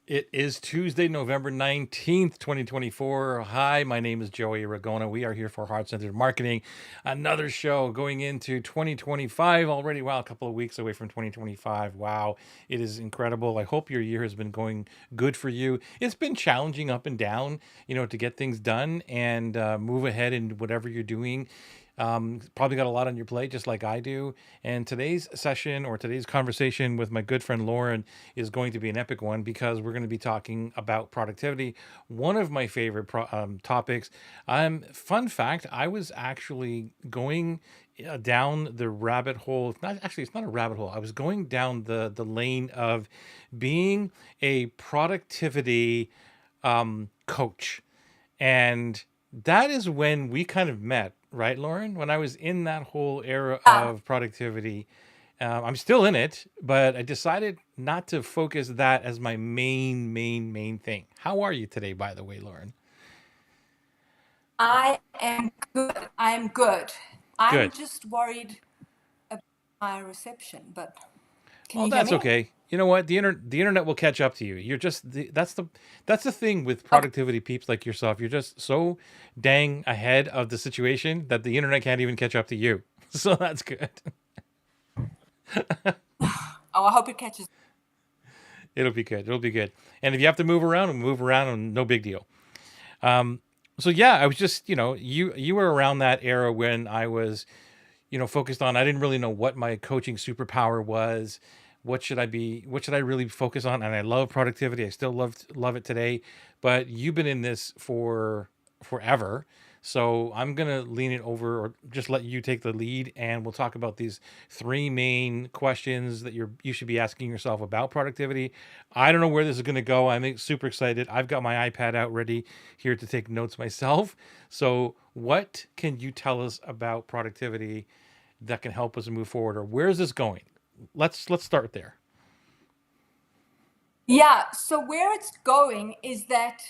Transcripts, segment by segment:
It is Tuesday, November 19th, 2024. Hi, my name is Joey Ragona. We are here for Heart Centered Marketing. Another show going into 2025 already. Wow, a couple of weeks away from 2025. Wow, it is incredible. I hope your year has been going good for you. It's been challenging up and down, to get things done and move ahead in whatever you're doing. Probably got a lot on your plate, just like I do. And today's session or today's conversation with my good friend Lauren is going to be an epic one because we're going to be talking about productivity, one of my favorite topics. Fun fact: I was actually going down the rabbit hole. It's not a rabbit hole. I was going down the lane of being a productivity coach, and that is when we kind of met, right, Lauren? When I was in that whole era Yeah, of productivity. I'm still in it, but I decided not to focus that as my main thing. How are you today, by the way, Lauren? I am good. I am good. I'm Good. just worried about my reception, but can Oh, you hear that's me? okay. You know what? The internet will catch up to you. That's the thing with Okay. productivity peeps like yourself. You're just so dang ahead of the situation that the internet can't even catch up to you. So that's good. Oh, I hope it catches. It'll be good. It'll be good. And if you have to move around, and no big deal. Um, so yeah, I was just, you were around that era when I was, focused on. I didn't really know what my coaching superpower was. What should I really focus on? And I love productivity. I still love it today. But you've been in this for forever. So I'm gonna lean it over, or just let you take the lead, and we'll talk about these three main questions that you should be asking yourself about productivity. I don't know where this is gonna go. I'm super excited. I've got my iPad out ready here to take notes myself. So, what can you tell us about productivity that can help us move forward, or where is this going? Let's start there. Yeah, so where it's going is that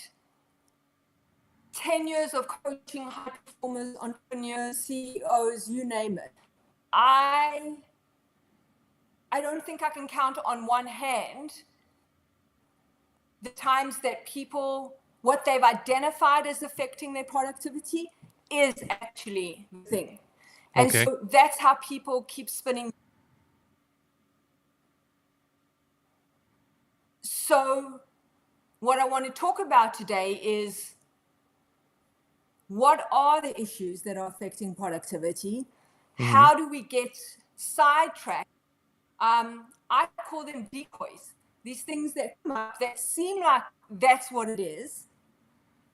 10 years of coaching high performers, entrepreneurs, CEOs, you name it. I I don't think I can count on one hand the times that people what they've identified as affecting their productivity is actually the thing. And Okay. so that's how people keep spinning. So, what I want to talk about today is what are the issues that are affecting productivity? Hmm. How do we get sidetracked? I call them decoys. These things that come up that seem like that's what it is,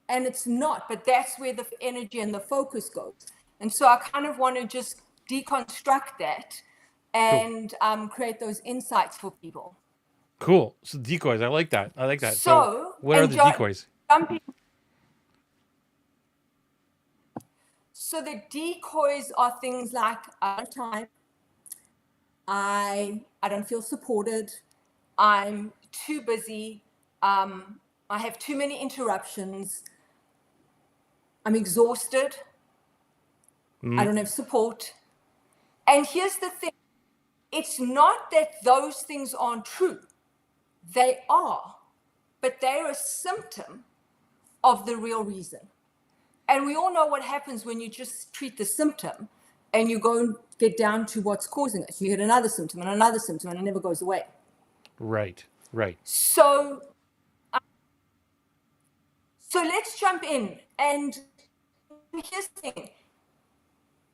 and it's not, but that's where the energy and the focus goes. And so I kind of want to just deconstruct that Cool. and create those insights for people. Cool. So decoys. I like that. I like that. So, So, what are and the decoys? jumping, so the decoys are things like I don't have time, I don't feel supported, I'm too busy, I have too many interruptions, I'm exhausted, I Mm, don't have support. And here's the thing, it's not that those things aren't true. They are, but they're a symptom of the real reason. And we all know what happens when you just treat the symptom and you go and get down to what's causing it. You get another symptom, and it never goes away. right. Right. So, so let's jump in. And here's the thing: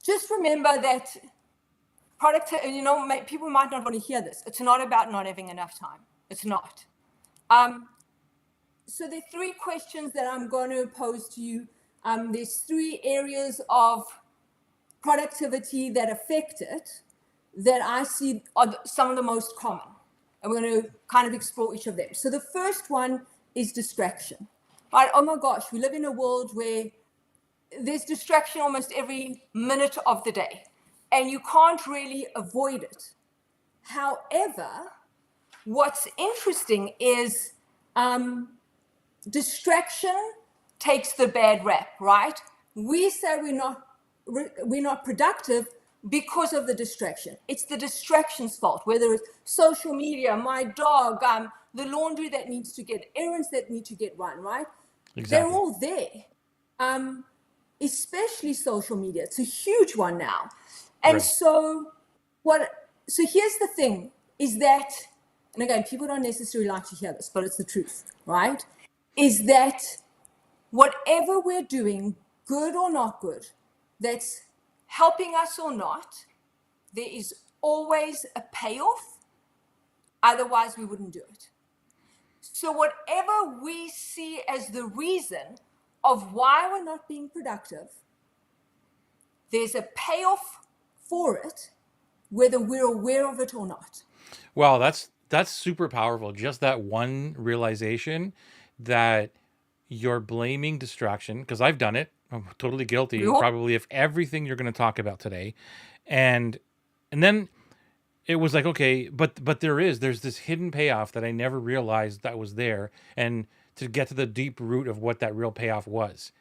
just remember that people might not want to hear this. It's not about not having enough time. It's not. Um, so there are three questions that I'm going to pose to you. There's three areas of productivity that affect it that I see are some of the most common. And we're going to kind of explore each of them. So the first one is distraction. Right? Oh my gosh, we live in a world where there's distraction almost every minute of the day, and you can't really avoid it. However, what's interesting is distraction takes the bad rap, right? We say we're not productive, because of the distraction. It's the distraction's fault, whether it's social media, my dog, the laundry that needs to get, errands that need to get run, right? They're Exactly. all there. Especially social media. It's a huge one now. And Right. so here's the thing is that, and again, people don't necessarily like to hear this, but it's the truth, right? Is that whatever we're doing, good or not good, that's helping us or not, there is always a payoff. Otherwise, we wouldn't do it. So whatever we see as the reason of why we're not being productive, there's a payoff for it, whether we're aware of it or not. Wow, that's super powerful. Just that one realization that you're blaming distraction, because I've done it. I'm totally We guilty, all, probably of everything you're going to talk about today. And then it was like, okay, but there's this hidden payoff that I never realized that was there. And to get to the deep root of what that real payoff was,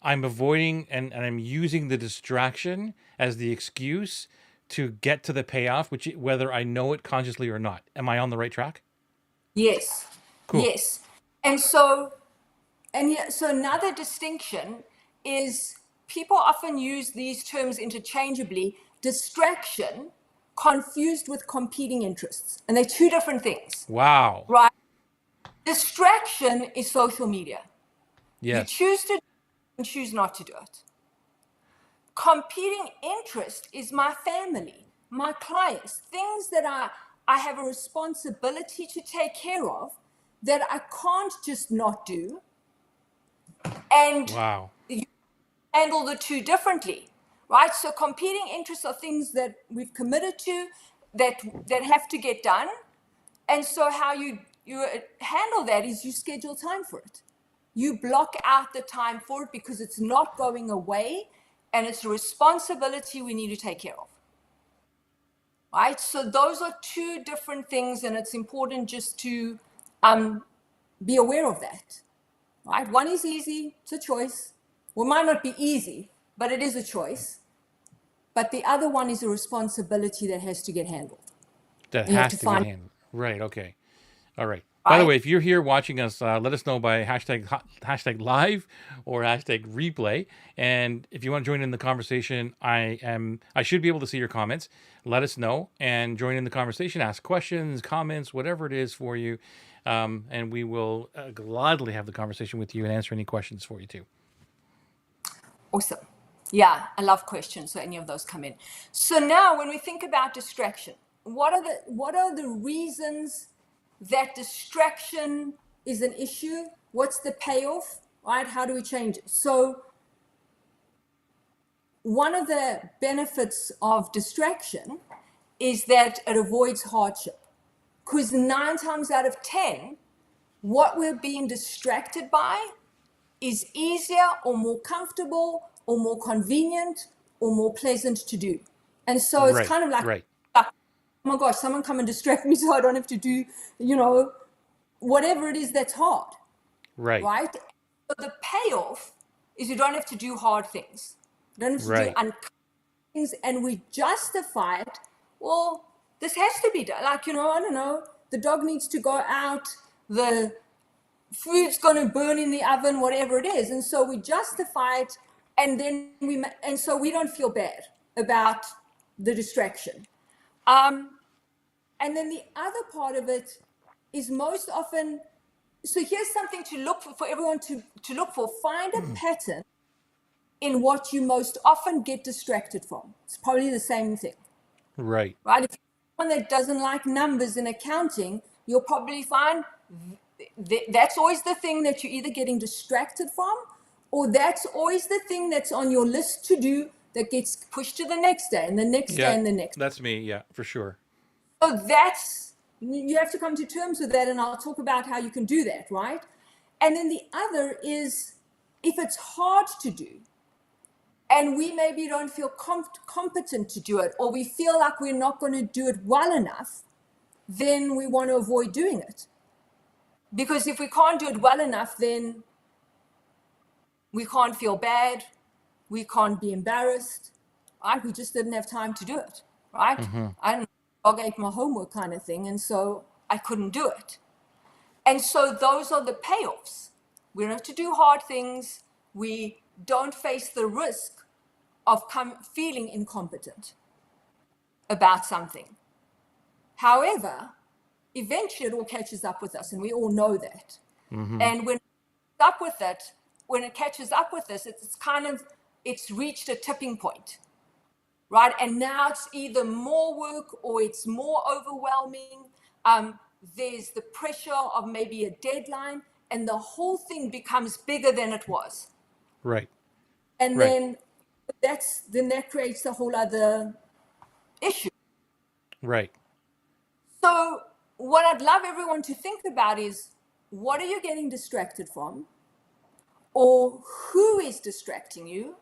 I'm avoiding and I'm using the distraction as the excuse to get to the payoff, which whether I know it consciously or not. Am I on the right track? yes, Cool. yes. And so another distinction is people often use these terms interchangeably: distraction confused with competing interests. And they're two different things, Wow. right? Distraction is social media. You Yes. choose to and choose not to do it. Competing interest is my family, my clients, things that I have a responsibility to take care of that I can't just not do, and Wow. you handle the two differently, right? So competing interests are things that we've committed to, that have to get done, and so how you handle that is you schedule time for it. You block out the time for it because it's not going away, and it's a responsibility we need to take care of. Right? So those are two different things, and it's important just to be aware of that. Right? One is easy, it's a choice. Well, it might not be easy, but it is a choice. But the other one is a responsibility that has to get handled. That And you have has to to get find, handled. Right. Okay. All right. By the right? way, if you're here watching us, let us know by hashtag live or hashtag replay. And if you want to join in the conversation, I should be able to see your comments. Let us know and join in the conversation. Ask questions, comments, whatever it is for you, and we will gladly have the conversation with you and answer any questions for you too. Awesome. Yeah, I love questions, so any of those come in. So now when we think about distraction, what are the reasons that distraction is an issue? What's the payoff? Right? How do we change it? So one of the benefits of distraction is that it avoids hardship. Because 9 times out of 10, what we're being distracted by is easier or more comfortable or more convenient or more pleasant to do. And so it's Right. kind of like, Right. oh my gosh, someone come and distract me so I don't have to do, whatever it is that's hard, Right. right? So the payoff is you don't have to do hard things. You don't have to do Right. uncomfortable things, and we justify it. Well, this has to be done. Like, I don't know, the dog needs to go out, the food's going to burn in the oven, whatever it is. And so we justify it, and then so we don't feel bad about the distraction. And then the other part of it is most often, so here's something to look for everyone to look for. Find a pattern in what you most often get distracted from. It's probably the same thing, Right. right? If you're someone that doesn't like numbers in accounting, you'll probably find that's always the thing that you're either getting distracted from, or that's always the thing that's on your list to do that gets pushed to the next day and the next day Yeah. and the next. That's me. Yeah, for sure. So you have to come to terms with that, and I'll talk about how you can do that, right? And then the other is, if it's hard to do, and we maybe don't feel competent to do it, or we feel like we're not going to do it well enough, then we want to avoid doing it. Because if we can't do it well enough, then we can't feel bad, we can't be embarrassed, right? We just didn't have time to do it, right? Mm-hmm. I don't know, dog ate my homework kind of thing, and so I couldn't do it. And so those are the payoffs. We don't have to do hard things. We don't face the risk of feeling incompetent about something. However, eventually it all catches up with us, and we all know that. Mm-hmm. And when it catches up with us, it's reached a tipping point, right? And now it's either more work or it's more overwhelming. There's the pressure of maybe a deadline, and the whole thing becomes bigger than it was. Right. And Right. then that creates a whole other issue. Right. So what I'd love everyone to think about is, what are you getting distracted from? Or who is distracting you?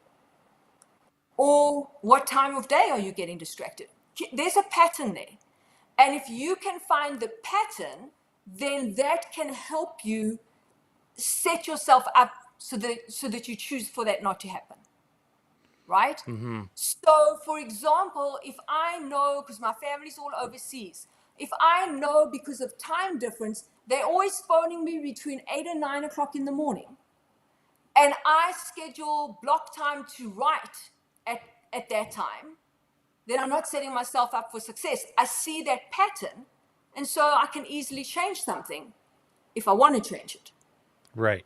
Or what time of day are you getting distracted? There's a pattern there. And if you can find the pattern, then that can help you set yourself up so that you choose for that not to happen. Right? Mm-hmm. So, for example, if I know, because my family's all overseas, if I know because of time difference, they're always phoning me between 8 and 9 o'clock in the morning, and I schedule block time to write at that time, then I'm not setting myself up for success. I see that pattern, and so I can easily change something if I want to change it. Right.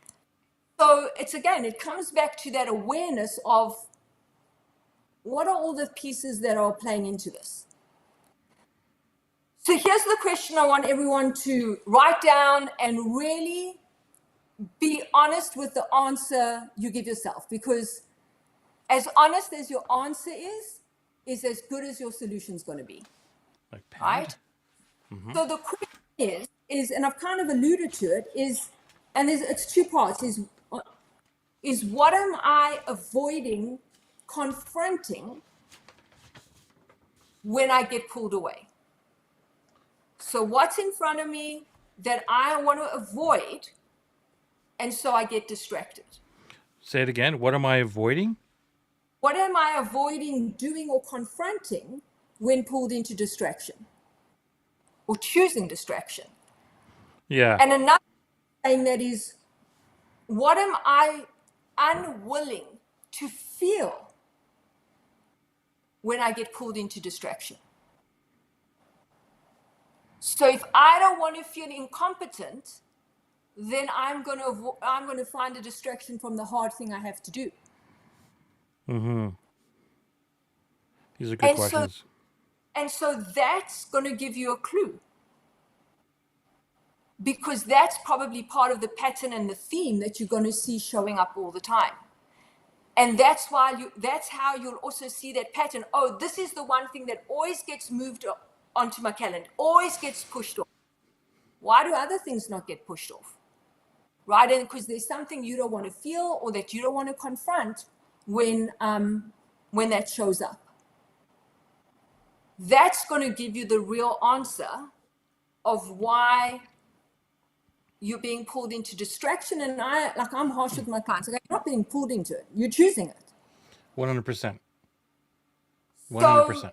So it comes back to that awareness of, what are all the pieces that are playing into this? So here's the question I want everyone to write down and really be honest with the answer you give yourself, because as honest as your answer is as good as your solution's going to be. Like pad. Right? Mm-hmm. So the question is, and I've kind of alluded to it, it's two parts, is what am I avoiding confronting when I get pulled away? So what's in front of me that I want to avoid, and so I get distracted? Say it again. What am I avoiding? What am I avoiding doing or confronting when pulled into distraction or choosing distraction? Yeah. And another thing that is, what am I unwilling to feel when I get pulled into distraction? So if I don't want to feel incompetent, then I'm going to find a distraction from the hard thing I have to do. Mm-hmm. These are good questions. And so that's going to give you a clue, because that's probably part of the pattern and the theme that you're going to see showing up all the time. And that's how you'll also see that pattern. Oh, this is the one thing that always gets moved onto my calendar, always gets pushed off. Why do other things not get pushed off? Right? And because there's something you don't want to feel or that you don't want to confront when that shows up. That's going to give you the real answer of why you're being pulled into distraction. And I'm harsh with my clients. Like, you're not being pulled into it. You're choosing it. 100%. 100%. So,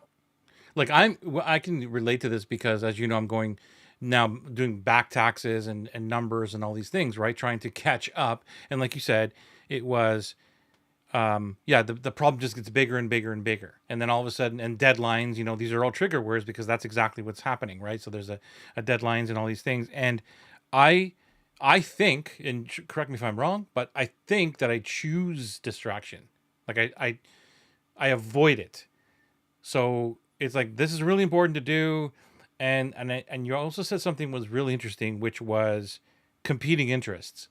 Like I can relate to this because, as you know, I'm going now doing back taxes and numbers and all these things, right? Trying to catch up. And like you said, it was, the problem just gets bigger and bigger and bigger. And then all of a sudden, and deadlines, these are all trigger words because that's exactly what's happening, right? So there's a deadlines and all these things. And I think, and correct me if I'm wrong, but I think that I choose distraction. Like I avoid it. So it's like, this is really important to do. And you also said something was really interesting, which was competing interests.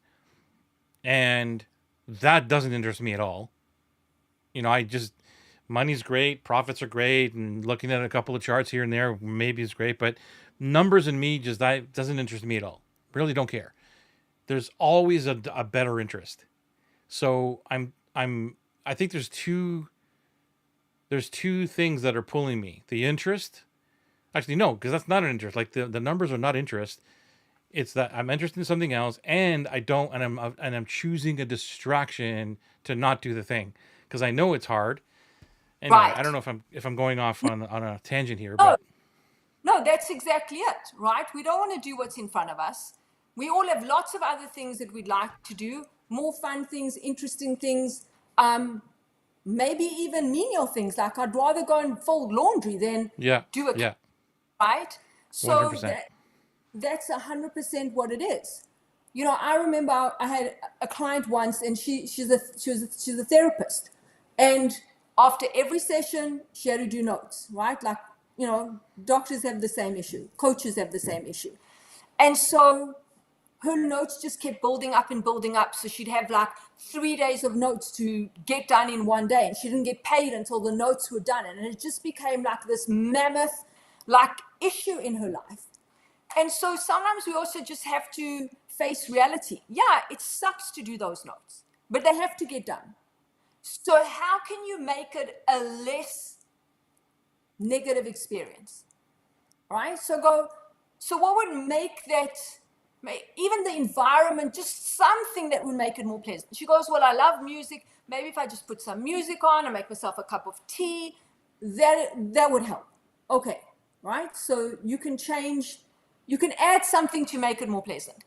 And that doesn't interest me at all. Money's great, profits are great, and looking at a couple of charts here and there maybe is great, but numbers and me that doesn't interest me at all. Really don't care. There's always a better interest. So I think there's two things that are pulling me. The interest, actually no, because that's not an interest. Like the numbers are not interest. It's that I'm interested in something else, and I'm choosing a distraction to not do the thing because I know it's hard, Anyway, I right? don't know if I'm going off on a tangent here, No, but no, that's exactly it, right? We don't want to do what's in front of us. We all have lots of other things that we'd like to do, more fun things, interesting things, maybe even menial things. Like I'd rather go and fold laundry than yeah, do a yeah, right. So 100%. that's 100% what it is. You know, I remember I had a client once, and she's a therapist, and after every session, she had to do notes, right? Like, you know, doctors have the same issue, coaches have the same issue, and so her notes just kept building up and building up. So she'd have like 3 days of notes to get done in one day, and she didn't get paid until the notes were done, and it just became like this mammoth, like, issue in her life. And so sometimes we also just have to face reality. Yeah, it sucks to do those notes, but they have to get done. So how can you make it a less negative experience? Right? So what would make that, even the environment, just something that would make it more pleasant? She goes, well, I love music. Maybe if I just put some music on and make myself a cup of tea, that would help. Okay, right? So you can add something to make it more pleasant.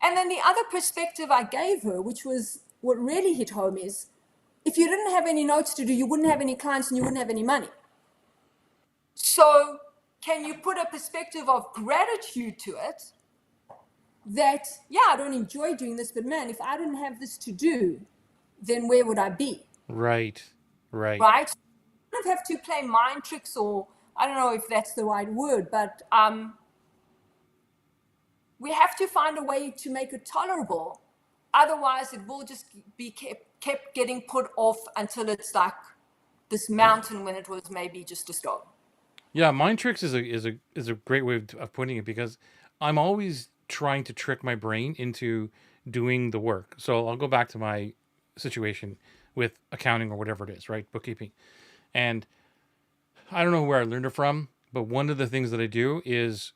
And then the other perspective I gave her, which was what really hit home, is if you didn't have any notes to do, you wouldn't have any clients and you wouldn't have any money. So can you put a perspective of gratitude to it? That, yeah, I don't enjoy doing this, but man, if I didn't have this to do, then where would I be? Right, right. Right? You don't have to play mind tricks, or I don't know if that's the right word, but we have to find a way to make it tolerable. Otherwise, it will just be kept getting put off until it's like this mountain when it was maybe just a stone. Yeah, mind tricks is a great way of putting it, because I'm always trying to trick my brain into doing the work. So I'll go back to my situation with accounting or whatever it is, right? Bookkeeping. And I don't know where I learned it from, but one of the things that I do is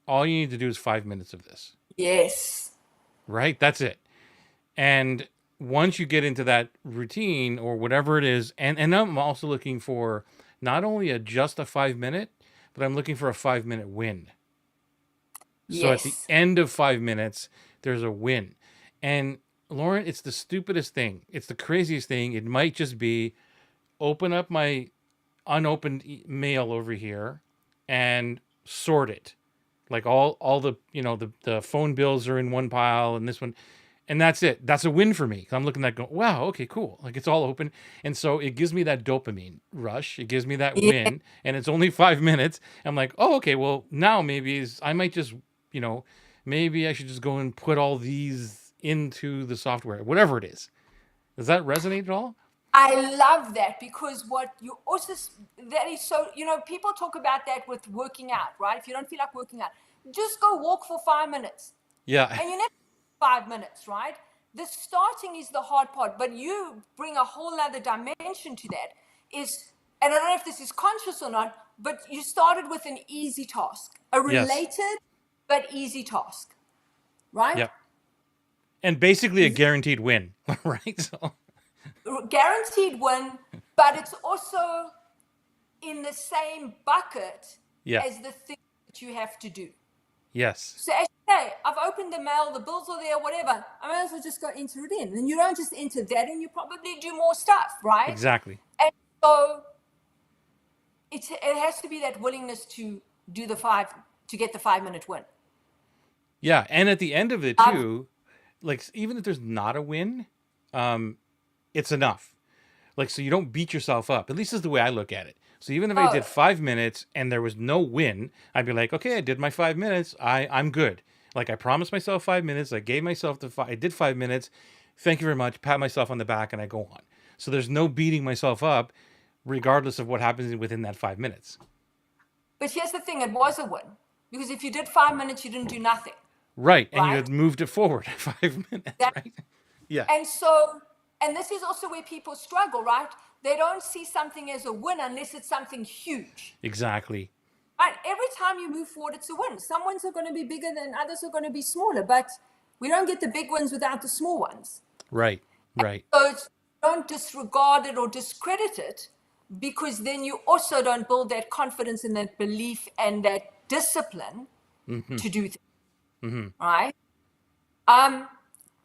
all you need to do is 5 minutes of this, Yes. right? That's it. And once you get into that routine or whatever it is, and I'm also looking for not only just a 5 minute, but I'm looking for a 5 minute win. So at the Yes. end of 5 minutes, there's a win. And Lauren, it's the stupidest thing. It's the craziest thing. It might just be open up my unopened mail over here and sort it. Like all the, the phone bills are in one pile and this one, and that's it. That's a win for me. I'm looking at that going, wow, okay, cool. Like it's all open. And so it gives me that dopamine rush. It gives me that Yeah. win. And it's only 5 minutes. I'm like, oh, okay, well, now maybe I might just, you know, maybe I should just go and put all these into the software, whatever it is. Does that resonate at all? I love that, because what you also, that is so, people talk about that with working out, right? If you don't feel like working out, just go walk for 5 minutes. Yeah. And you never 5 minutes, right? The starting is the hard part, but you bring a whole other dimension to that. And I don't know if this is conscious or not, but you started with an easy task, a Yes. related but easy task, right? Yep. And basically a guaranteed win, right? So, Guaranteed win, but it's also in the same bucket yeah. as the thing that you have to do. Yes. So as you say, I've opened the mail, the bills are there, whatever. I might as well just go enter it in. And you don't just enter that in, you probably do more stuff, right? Exactly. And so it has to be that willingness to do to get the 5 minute win. Yeah. And at the end of it, too, like even if there's not a win, it's enough. Like, so you don't beat yourself up. At least is the way I look at it. So even if I did 5 minutes and there was no win, I'd be like, okay, I did my 5 minutes. I'm good. Like I promised myself 5 minutes. I gave myself I did 5 minutes. Thank you very much. Pat myself on the back and I go on. So there's no beating myself up, regardless of what happens within that 5 minutes. But here's the thing, it was a win. Because if you did 5 minutes, you didn't do nothing. Right. And you Right? had moved it forward 5 minutes, right? Yeah. And this is also where people struggle, right? They don't see something as a win unless it's something huge. Exactly. Right? Every time you move forward, it's a win. Some wins are going to be bigger than others are going to be smaller, but we don't get the big wins without the small ones. Right. Right. So don't disregard it or discredit it, because then you also don't build that confidence and that belief and that discipline to do things, right?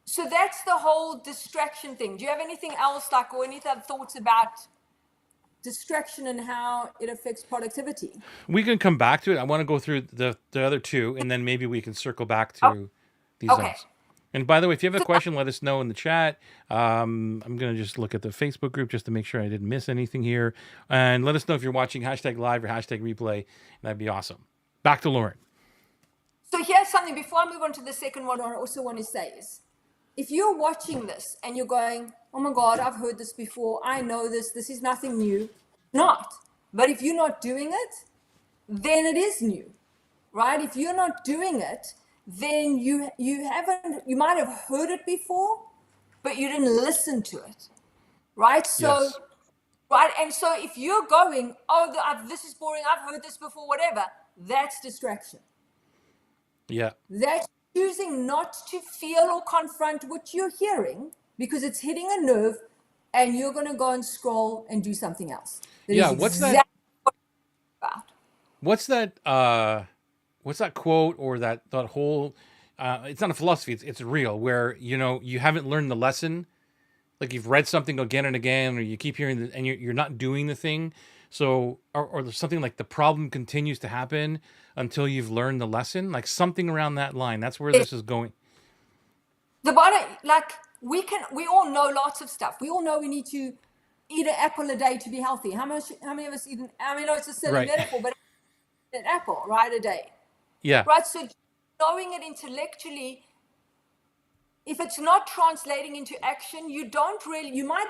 So that's the whole distraction thing. Do you have anything else, like, or any other thoughts about distraction and how it affects productivity? We can come back to it. I want to go through the other two, and then maybe we can circle back Oh, to these okay. zones. And by the way, if you have a question, let us know in the chat. I'm going to just look at the Facebook group just to make sure I didn't miss anything here. And let us know if you're watching hashtag live or hashtag replay. That'd be awesome. Back to Lauren. So here's something, before I move on to the second one, I also want to say is, if you're watching this and you're going, oh my God, I've heard this before, I know this is nothing new. Not. But if you're not doing it, then it is new, right? If you're not doing it, then you might have heard it before, but you didn't listen to it, right? So, Yes. right, and so if you're going, oh, this is boring, I've heard this before, whatever, that's distraction. Yeah. That's choosing not to feel or confront what you're hearing because it's hitting a nerve, and you're going to go and scroll and do something else. Yeah. What's that? What it's about. What's that quote or that whole? It's not a philosophy. It's real. Where you haven't learned the lesson. Like you've read something again and again, or you keep hearing and you're not doing the thing. So, or there's something like the problem continues to happen until you've learned the lesson, like something around that line. That's where this is going. The body, like we all know lots of stuff. We all know we need to eat an apple a day to be healthy. How many of us eat I mean, it's a silly Right. metaphor, but an apple, right, a day. Yeah. Right. So knowing it intellectually, if it's not translating into action, you don't really, you might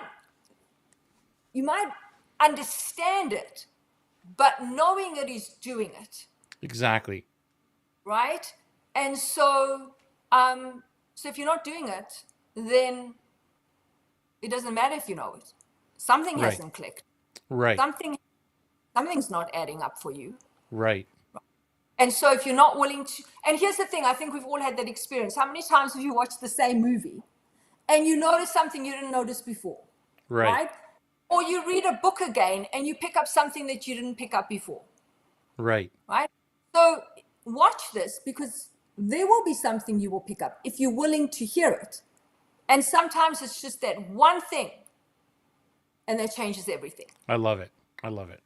understand it, but knowing it is doing it. Exactly. Right. And so, so if you're not doing it, then it doesn't matter if you know it. Something Right. hasn't clicked. Right. Something's not adding up for you. Right. And so if you're not willing to, and here's the thing, I think we've all had that experience. How many times have you watched the same movie and you notice something you didn't notice before? Right. Or you read a book again and you pick up something that you didn't pick up before. Right. Right? So watch this, because there will be something you will pick up if you're willing to hear it. And sometimes it's just that one thing, and that changes everything. I love it. I love it.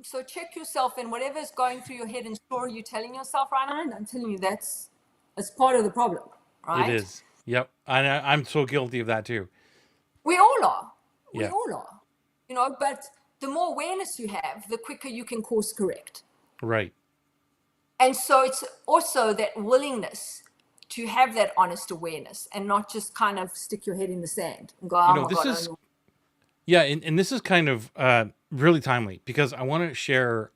So check yourself, and whatever is going through your head and story you're telling yourself right now, I'm telling you that's part of the problem, right? It is. Yep. I'm so guilty of that too. We all are. We Yeah. all are. But the more awareness you have, the quicker you can course correct. Right. And so it's also that willingness to have that honest awareness and not just kind of stick your head in the sand and go, oh my God. Yeah, and this is kind of really timely because I want to share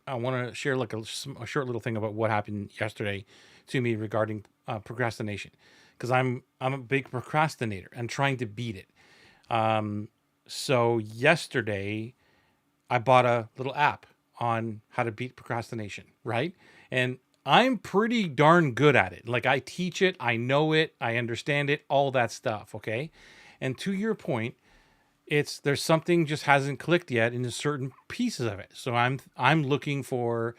like a short little thing about what happened yesterday to me regarding procrastination, because I'm a big procrastinator and trying to beat it. So yesterday I bought a little app on how to beat procrastination, right? And I'm pretty darn good at it. Like I teach it, I know it, I understand it, all that stuff, okay? And to your point, there's something just hasn't clicked yet in certain pieces of it. So I'm looking for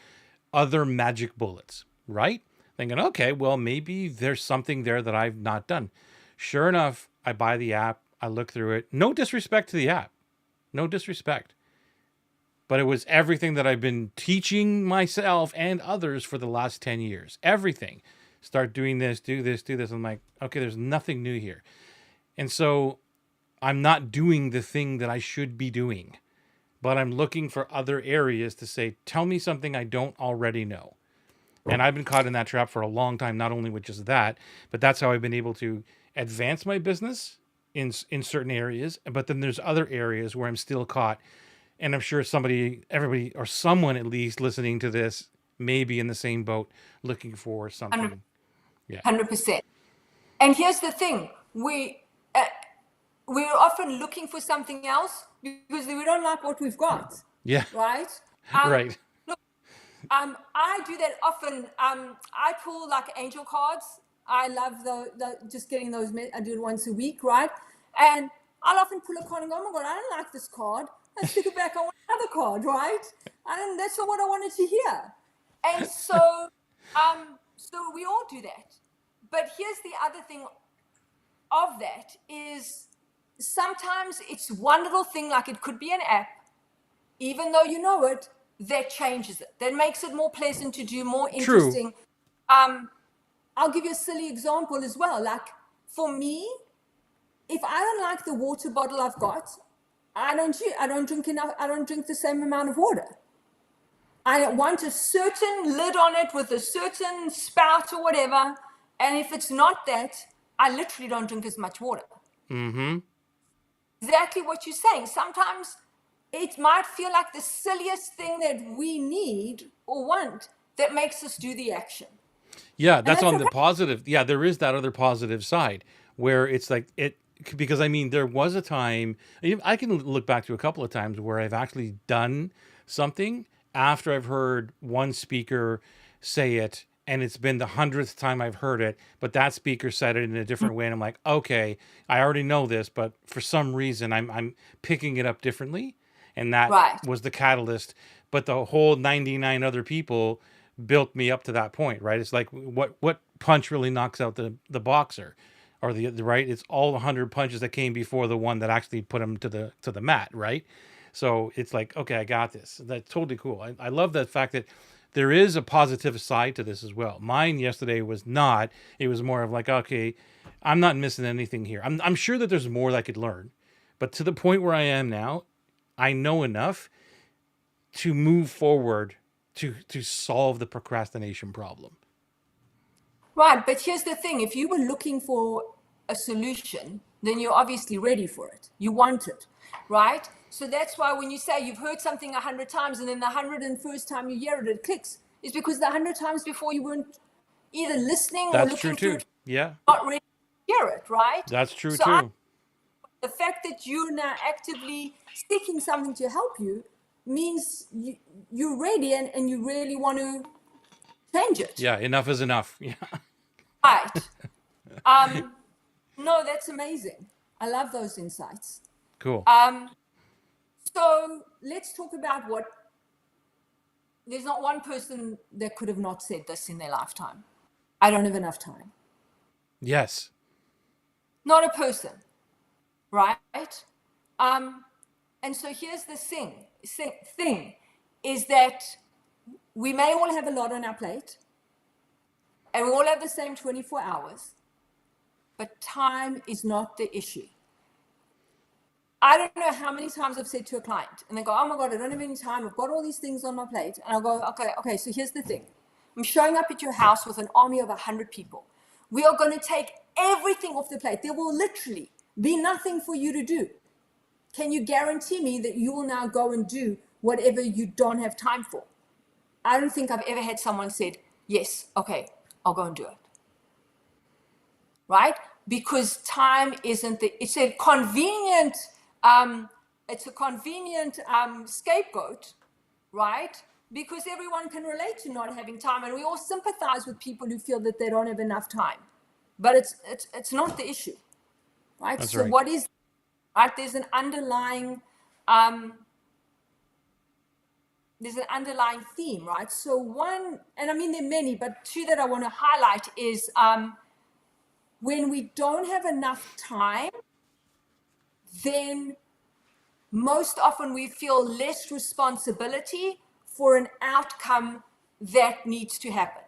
other magic bullets, right? Thinking, okay, well, maybe there's something there that I've not done. Sure enough, I buy the app, I look through it. No disrespect to the app. No disrespect. But it was everything that I've been teaching myself and others for the last 10 years. Everything. Start doing this, do this, do this. I'm like, okay, there's nothing new here. And so I'm not doing the thing that I should be doing, but I'm looking for other areas to say, tell me something I don't already know. And I've been caught in that trap for a long time, not only with just that, but that's how I've been able to advance my business in certain areas. But then there's other areas where I'm still caught. And I'm sure everybody, or someone at least listening to this may be in the same boat looking for something. 100%. Yeah. 100%. And here's the thing. We're often looking for something else because we don't like what we've got. Yeah. Right? Right. Look, I do that often. I pull like angel cards. I love the just getting those. I do it once a week, right? And I'll often pull a card and go, oh my God, I don't like this card. I stick it back, I want another card, right? That's not what I wanted to hear. And so we all do that. But here's the other thing of that is sometimes it's one little thing, like it could be an app, even though you know it, that changes it, that makes it more pleasant to do, more interesting. I'll give you a silly example as well. Like for me, if I don't like the water bottle I've got, I don't drink enough. I don't drink the same amount of water. I want a certain lid on it with a certain spout or whatever. And if it's not that, I literally don't drink as much water. Mm-hmm. Exactly what you're saying. Sometimes it might feel like the silliest thing that we need or want that makes us do the action. Yeah, that's on the positive. Yeah, there is that other positive side where it's like it, because I mean, there was a time, I can look back to a couple of times where I've actually done something after I've heard one speaker say it, and it's been the 100th time I've heard it, but that speaker said it in a different way, and I'm like, okay, I already know this, but for some reason I'm picking it up differently, and that Right. was the catalyst. But the whole 99 other people built me up to that point, right? It's like what punch really knocks out the boxer, or the right? It's all 100 punches that came before the one that actually put him to the mat, right? So it's like, okay, I got this. That's totally cool. I love the fact that there is a positive side to this as well. Mine yesterday was not. It was more of like, okay, I'm not missing anything here. I'm sure that there's more that I could learn, but to the point where I am now, I know enough to move forward to solve the procrastination problem. Right. But here's the thing. If you were looking for a solution, then you're obviously ready for it. You want it. Right. So that's why when you say you've heard something 100 times and then the 101st time you hear it, it clicks, is because the 100 times before you weren't either listening or That's true looking through too. it, Yeah, not ready to hear it. Right. that's true So too. the fact that you're now actively seeking something to help you means you're ready and you really want to change it. Yeah, enough is enough. Yeah. Right. No, that's amazing. I love those insights. Cool. So let's talk about what there's not one person that could have not said this in their lifetime. I don't have enough time. Yes. Not a person, right? And so here's the thing is that we may all have a lot on our plate and we all have the same 24 hours, but time is not the issue. I don't know how many times I've said to a client and they go, oh my God, I don't have any time. I've got all these things on my plate. And I'll go, okay, so here's the thing. I'm showing up at your house with an army of 100 people. We are going to take everything off the plate. There will literally be nothing for you to do. Can you guarantee me that you will now go and do whatever you don't have time for? I don't think I've ever had someone said, yes, okay, I'll go and do it. Right? Because time isn't it's a convenient scapegoat, right? Because everyone can relate to not having time, and we all sympathize with people who feel that they don't have enough time. But it's not the issue, right? That's so right. What is right? There's an underlying theme, right? So one, and I mean there are many, but two that I want to highlight is when we don't have enough time, then most often we feel less responsibility for an outcome that needs to happen.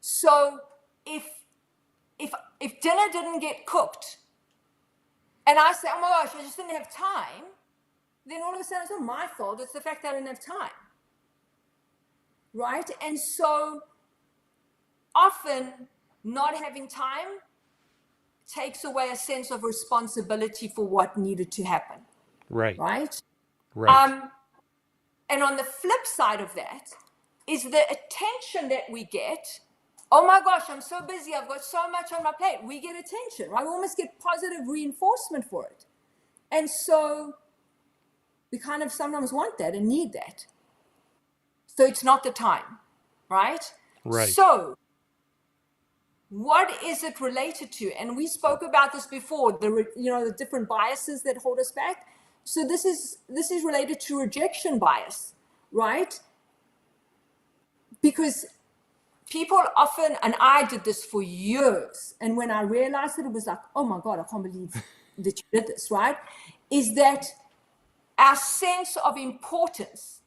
So if dinner didn't get cooked and I say, oh my gosh, I just didn't have time, then all of a sudden it's not my fault, it's the fact that I didn't have time. Right? And so often not having time takes away a sense of responsibility for what needed to happen. Right. Right? Right. And on the flip side of that is the attention that we get. Oh my gosh, I'm so busy. I've got so much on my plate. We get attention, right? We almost get positive reinforcement for it. And so we kind of sometimes want that and need that. So it's not the time, right? Right. So what is it related to? And we spoke about this before, the different biases that hold us back. So this is related to rejection bias, right? Because people often, and I did this for years, and when I realized it, it was like, oh my God, I can't believe that you did this, right? Is that our sense of importance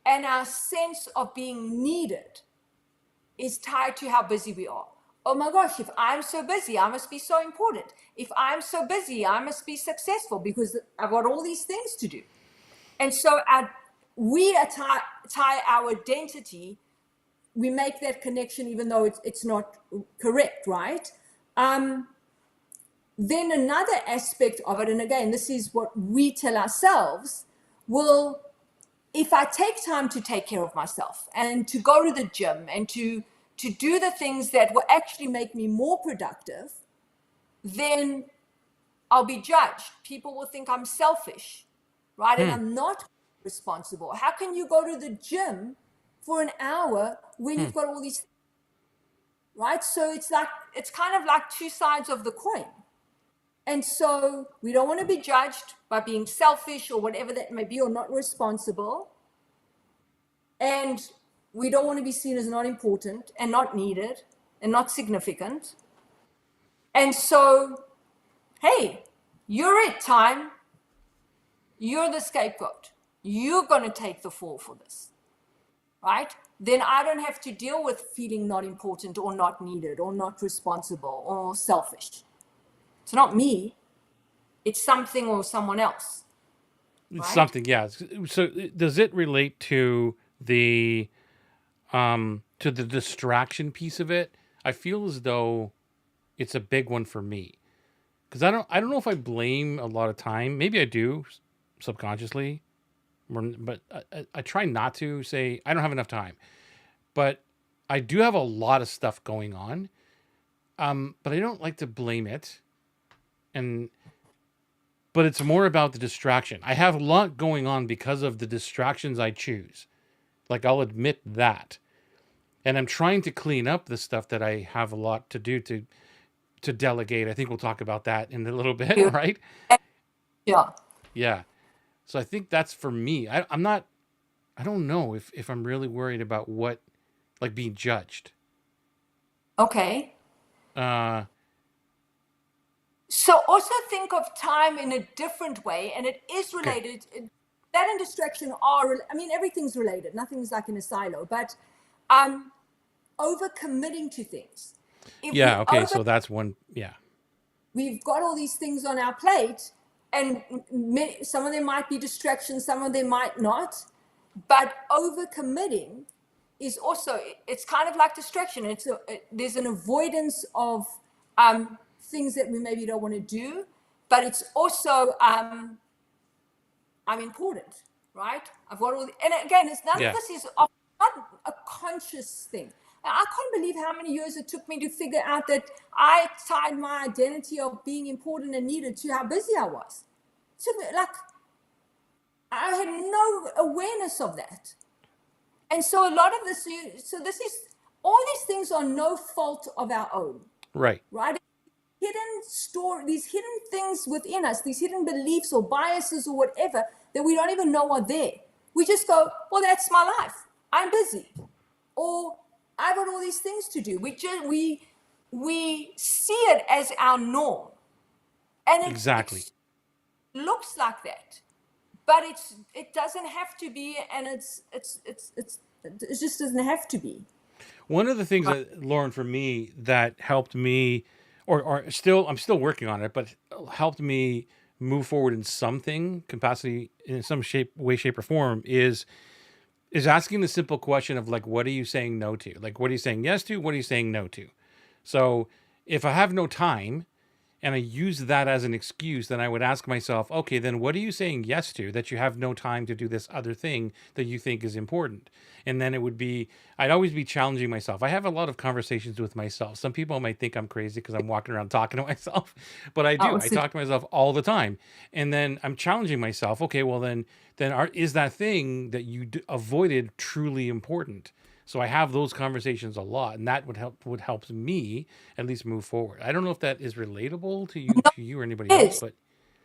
and our sense of being needed is tied to how busy we are. Oh my gosh, if I'm so busy, I must be so important. If I'm so busy, I must be successful because I've got all these things to do. And so we tie our identity, we make that connection even though it's not correct, right? Then another aspect of it, and again, this is what we tell ourselves, well, if I take time to take care of myself and to go to the gym and to do the things that will actually make me more productive, then I'll be judged. People will think I'm selfish, right? And I'm not responsible. How can you go to the gym for an hour when you've got all these, right? So it's kind of like two sides of the coin. And so we don't want to be judged by being selfish or whatever that may be, or not responsible. And we don't want to be seen as not important and not needed and not significant. And so, hey, you're it, time. You're the scapegoat. You're going to take the fall for this, right? Then I don't have to deal with feeling not important or not needed or not responsible or selfish. It's not me. It's something or someone else. It's Right? something, yeah. So does it relate to the distraction piece of it? I feel as though it's a big one for me. Because I don't know if I blame a lot of time. Maybe I do subconsciously, but I try not to say I don't have enough time. But I do have a lot of stuff going on. But I don't like to blame it. But it's more about the distraction. I have a lot going on because of the distractions I choose. Like, I'll admit that. And I'm trying to clean up the stuff that I have a lot to do to delegate. I think we'll talk about that in a little bit, right? Yeah. Yeah. So I think that's for me. I'm not, I don't know if I'm really worried about what, like being judged. Okay. Uh, So also think of time in a different way, and it is okay. related. That and distraction are, I mean, everything's related. Nothing's like in a silo, but overcommitting to things. If Yeah. we Okay. So that's one. Yeah. we've got all these things on our plate, and some of them might be distractions, some of them might not, but overcommitting is also, it's kind of like distraction. There's an avoidance of things that we maybe don't want to do, but it's also I'm important, right? I've got all and again, it's none of Yeah. this is not a conscious thing. I can't believe how many years it took me to figure out that I tied my identity of being important and needed to how busy I was. It took me, like, I had no awareness of that. And so a lot of this, so this is, all these things are no fault of our own, Right. right? These hidden things within us, these hidden beliefs or biases or whatever that we don't even know are there. We just go, well, that's my life. I'm busy. Or I've got all these things to do. We see it as our norm. And Exactly. it looks like that. But it doesn't have to be, and it just doesn't have to be. One of the things that Lauren, for me, that helped me, or still, I'm still working on it, but helped me move forward in something capacity, in some way, shape, or form, is asking the simple question of, like, what are you saying no to? Like, what are you saying yes to? What are you saying no to? So if I have no time and I use that as an excuse, then I would ask myself, okay, then what are you saying yes to that you have no time to do this other thing that you think is important? And then it would be, I'd always be challenging myself. I have a lot of conversations with myself. Some people might think I'm crazy because I'm walking around talking to myself, but I do. Oh, I so talk to myself all the time. And then I'm challenging myself. Okay, well then is that thing that you avoided truly important? So I have those conversations a lot, and that would help me at least move forward. I don't know if that is relatable to you or anybody else, Yes. but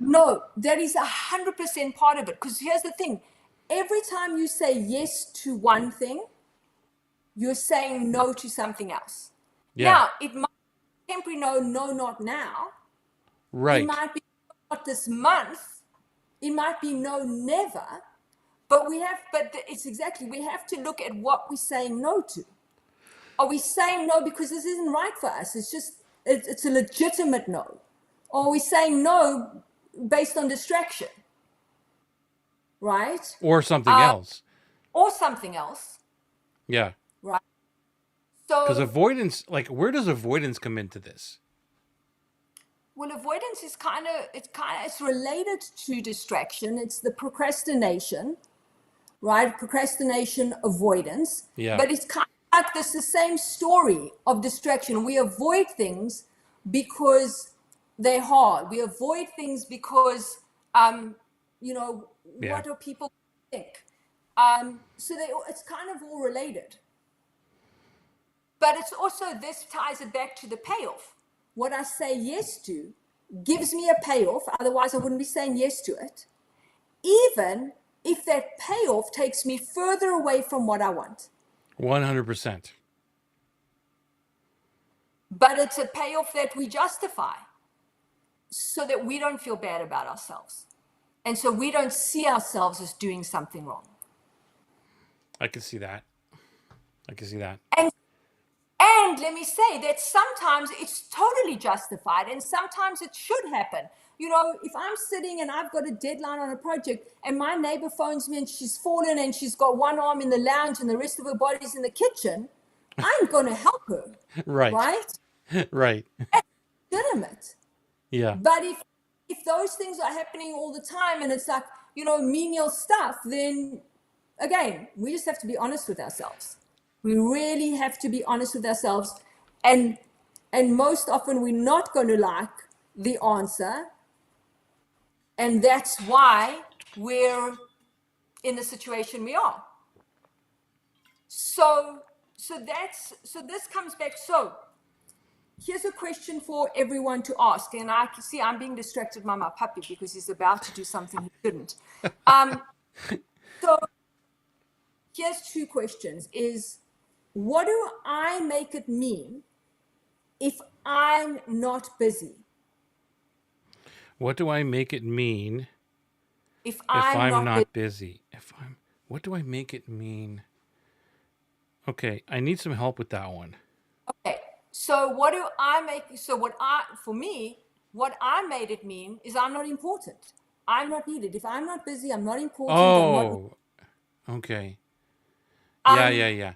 No, that is 100% part of it. Because here's the thing. Every time you say yes to one thing, you're saying no to something else. yeah, Now, it might be temporary no, no, not now. It right. might be not this month. It might be no, never. But it's exactly, we have to look at what we're saying no to. Are we saying no because this isn't right for us? It's a legitimate no. Or are we saying no based on distraction? Right? Or something else. Or something else. Yeah. Right? Because So, avoidance, like, where does avoidance come into this? well, avoidance is it's related to distraction. It's the procrastination, right? Procrastination, avoidance. Yeah. But it's kind of like the same story of distraction. We avoid things because they're hard. We avoid things because, Yeah. what do people think? So it's kind of all related. But it's also, this ties it back to the payoff. What I say yes to gives me a payoff. Otherwise, I wouldn't be saying yes to it. Even if that payoff takes me further away from what I want. 100%. But it's a payoff that we justify so that we don't feel bad about ourselves. And so we don't see ourselves as doing something wrong. I can see that. I can see that. And let me say that sometimes it's totally justified and sometimes it should happen. If I'm sitting and I've got a deadline on a project and my neighbor phones me and she's fallen and she's got one arm in the lounge and the rest of her body's in the kitchen, I'm going to help her. Right. Right? Right. That's legitimate. Yeah. But if those things are happening all the time and it's like, menial stuff, then again, we just have to be honest with ourselves. We really have to be honest with ourselves. And most often we're not going to like the answer. And that's why we're in the situation we are. So this comes back. So here's a question for everyone to ask. And I can see I'm being distracted by my puppy because he's about to do something he shouldn't. So here's two questions. What do I make it mean if I'm not busy? What do I make it mean If if I'm not busy? not busy? What do I make it mean? Okay, I need some help with that one. Okay. So what do I make? So for me, what I made it mean is I'm not important. I'm not needed. If I'm not busy, I'm not important. I'm not. Oh, okay. Yeah, yeah, yeah.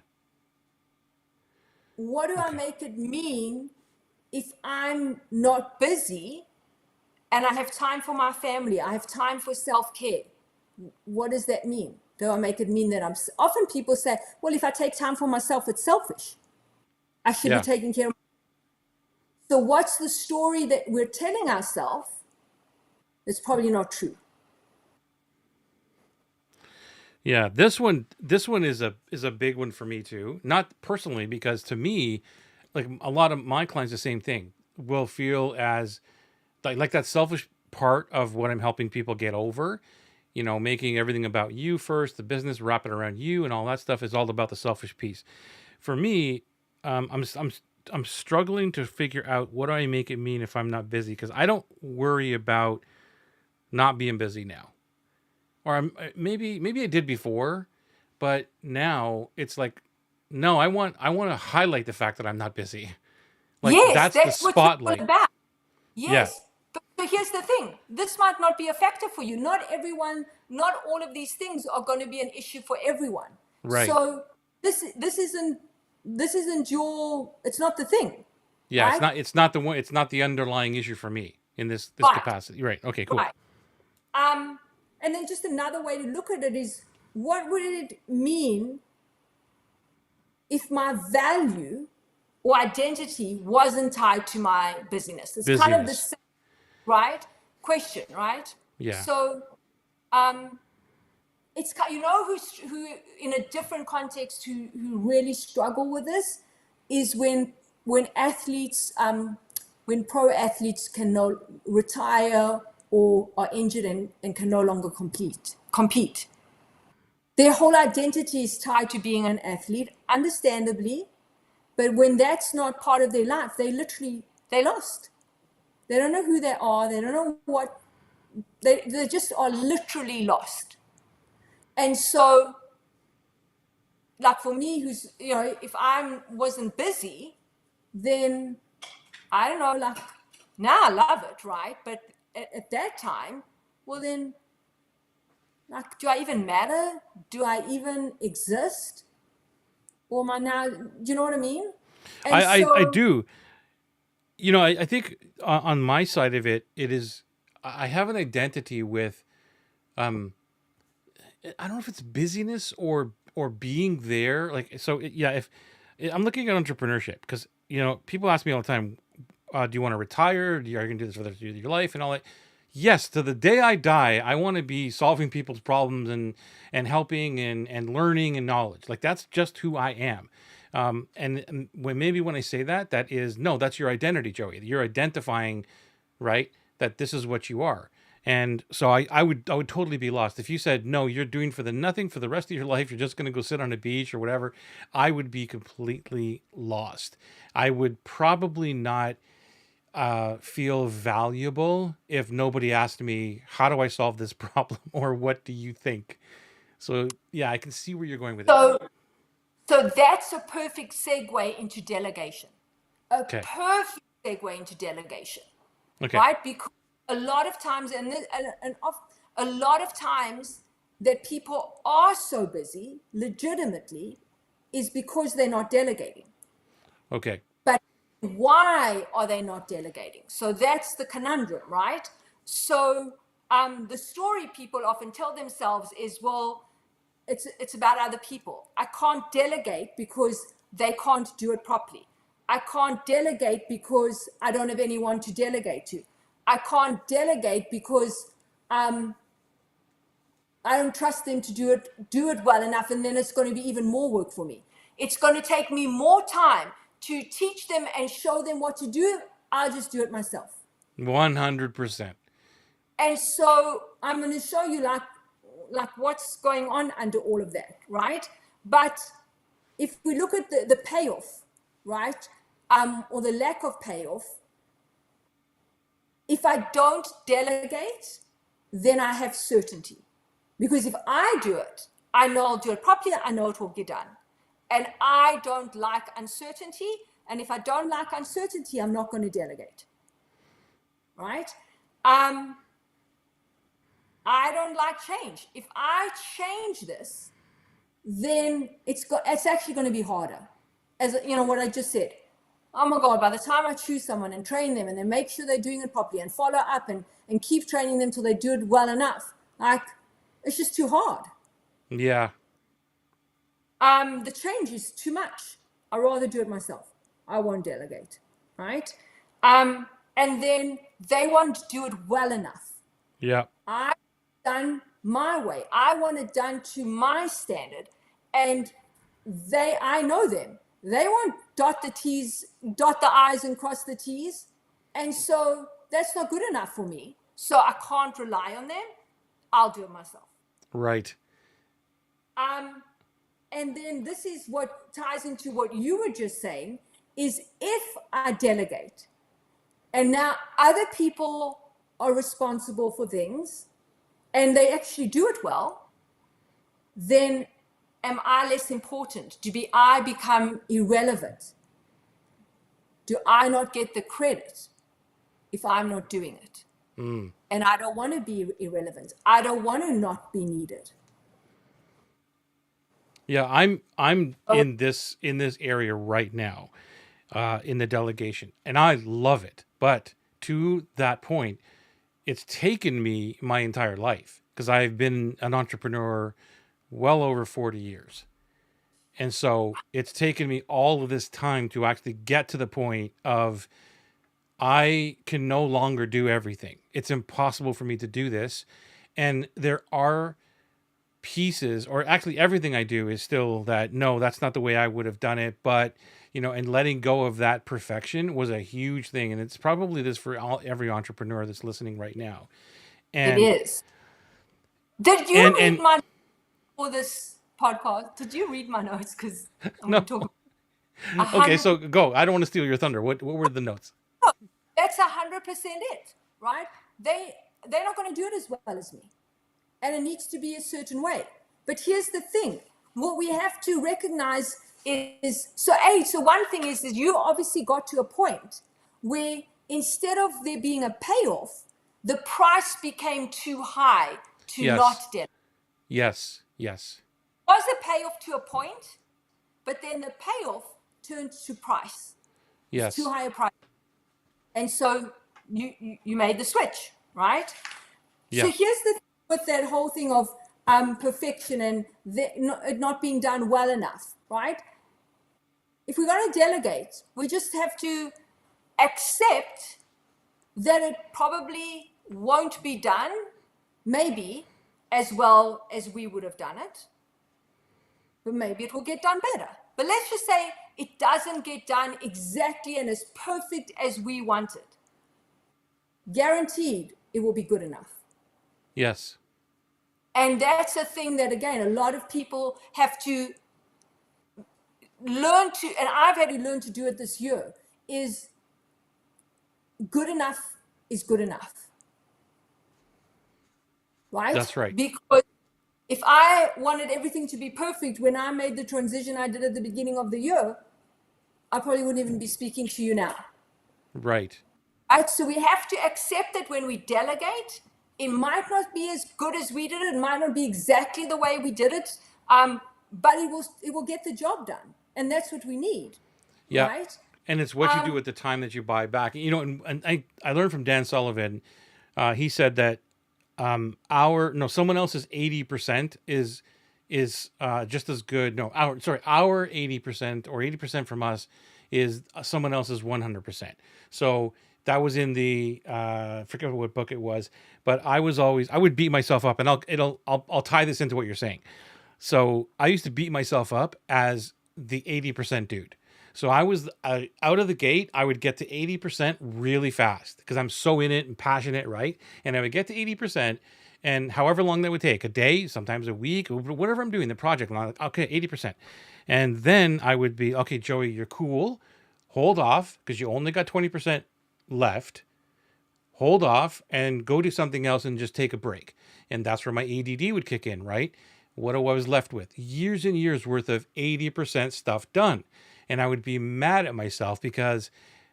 What do I Okay. make it mean if I'm not busy and I have time for my family? I have time for self-care. What does that mean? Do I make it mean that often people say, well, if I take time for myself, it's selfish. I should be Yeah. taking care of myself. So what's the story that we're telling ourselves that's probably not true? Yeah, this one is a big one for me too. Not personally, because to me, like a lot of my clients, the same thing will feel as like that selfish part of what I'm helping people get over. Making everything about you first, the business, wrap it around you, and all that stuff is all about the selfish piece. For me, I'm struggling to figure out what do I make it mean if I'm not busy, because I don't worry about not being busy now. Or maybe I did before, but now it's like, no, I want to highlight the fact that I'm not busy. Like Yes, that's the that's what you're all spotlight. about. Yeah, Yes. But so here's the thing. This might not be a factor for you. Not all of these things are going to be an issue for everyone. right. So this isn't it's not the thing. Yeah, Right? it's not the underlying issue for me in this Right. capacity. Right. Okay, cool. Right. And then just another way to look at it is, what would it mean if my value or identity wasn't tied to my busyness? It's kind of the Busyness. same, right? Question, right? Yeah. So, it's, you know, who in a different context who really struggle with this is when athletes, when pro athletes can no retire or are injured and can no longer compete. Their whole identity is tied to being an athlete, understandably, but when that's not part of their life, they lost. They don't know who they are. They don't know what they just are literally lost. And so, like for me, who's, you know, if I wasn't busy, then I don't know, like now I love it, right? But at that time, well then, like, do I even matter? Do I even exist? Or am I now? Do you know what I mean? And I so, do. You know, I think on my side of it, it is I have an identity with um I don't know if it's busyness or being there. Like so, yeah. If I'm looking at entrepreneurship, because you know people ask me all the time, do you want to retire? Are you going to do this for the rest of your life and all that? Yes, to the day I die, I want to be solving people's problems and helping and learning and knowledge. Like that's just who I am. And when I say that, that is no, that's your identity, Joey. You're identifying, right, that this is what you are. And so I would totally be lost if you said no. You're doing for the nothing for the rest of your life. You're just going to go sit on a beach or whatever. I would be completely lost. I would probably not feel valuable if nobody asked me, how do I solve this problem? Or what do you think? So yeah, I can see where you're going with this. so, so that's a perfect segue into delegation. A Okay. perfect segue into delegation, Okay. right? Because a lot of times, a lot of times that people are so busy, legitimately, is because they're not delegating. Okay. But why are they not delegating? So that's the conundrum, right? So the story people often tell themselves is, well, it's about other people. I can't delegate because they can't do it properly. I can't delegate because I don't have anyone to delegate to. I can't delegate because I don't trust them to do it well enough, and then it's going to be even more work for me. It's going to take me more time to teach them and show them what to do. I'll just do it myself. 100%. And so I'm going to show you like what's going on under all of that, right? But if we look at the payoff, right, or the lack of payoff, if I don't delegate, then I have certainty. Because if I do it, I know I'll do it properly, I know it will get done. And I don't like uncertainty. And if I don't like uncertainty, I'm not going to delegate. Right? I don't like change. If I change this, then it's actually going to be harder. As you know, what I just said. Oh my God, by the time I choose someone and train them and then make sure they're doing it properly and follow up and keep training them till they do it well enough, like, it's just too hard. Yeah. The change is too much. I'd rather do it myself. I won't delegate, right? And then they won't do it well enough. Yeah. I've done my way. I want it done to my standard. And I know them. They won't dot the T's, dot the I's and cross the T's. And so that's not good enough for me. So I can't rely on them. I'll do it myself. Right. And then this is what ties into what you were just saying, is if I delegate and now other people are responsible for things and they actually do it well, then am I less important? I become irrelevant? Do I not get the credit if I'm not doing it? And I don't want to be irrelevant. I don't want to not be needed. Yeah, I'm Oh, in this area right now, in the delegation, and I love it. But to that point, it's taken me my entire life because I've been an entrepreneur well over 40 years. And so it's taken me all of this time to actually get to the point of I can no longer do everything. It's impossible for me to do this. And there are pieces, or actually everything I do is still that, no, that's not the way I would have done it. But, and letting go of that perfection was a huge thing. And it's probably this for every entrepreneur that's listening right now. It And, is. Did you read and my for this podcast? Did you read my notes? Because I'm no, going to talk okay, 100. so go. I don't want to steal your thunder. What were the notes? That's 100% it, right? They're not going to do it as well as me, and it needs to be a certain way. But here's the thing: what we have to recognize is so one thing is that you obviously got to a point where instead of there being a payoff, the price became too high to not Yes. delegate. Yes. Yes. Was a payoff to a point, but then the payoff turned to price. It's too Yes. high a price. And so you made the switch, right? So Yeah. here's the thing with that whole thing of perfection and it not being done well enough, right? If we're going to delegate, we just have to accept that it probably won't be done, maybe as well as we would have done it, but maybe it will get done better. But let's just say it doesn't get done exactly and as perfect as we wanted. Guaranteed it will be good enough. Yes. And that's a thing that, again, a lot of people have to learn to, and I've had to learn to do it this year, is good enough is good enough. Right? That's right. Because if I wanted everything to be perfect when I made the transition I did at the beginning of the year, I probably wouldn't even be speaking to you now. Right. Right? So we have to accept that when we delegate, it might not be as good as we did it. It might not be exactly the way we did it, but it will get the job done, and that's what we need, Yeah. right? And it's what you do at the time that you buy back. And I learned from Dan Sullivan. He said that someone else's 80% is just as good. No, our 80% or 80% from us is someone else's 100%. So that was in the I forget what book it was, but I would beat myself up, and I'll tie this into what you're saying. So I used to beat myself up as the 80% dude. So I was out of the gate, I would get to 80% really fast because I'm so in it and passionate, right? And I would get to 80%, and however long that would take, a day, sometimes a week, whatever I'm doing, the project, I'm like, okay, 80%. And then I would be, okay, Joey, you're cool. Hold off because you only got 20% left. Hold off and go do something else and just take a break. And that's where my ADD would kick in, right? What I was left with, years and years worth of 80% stuff done. And I would be mad at myself because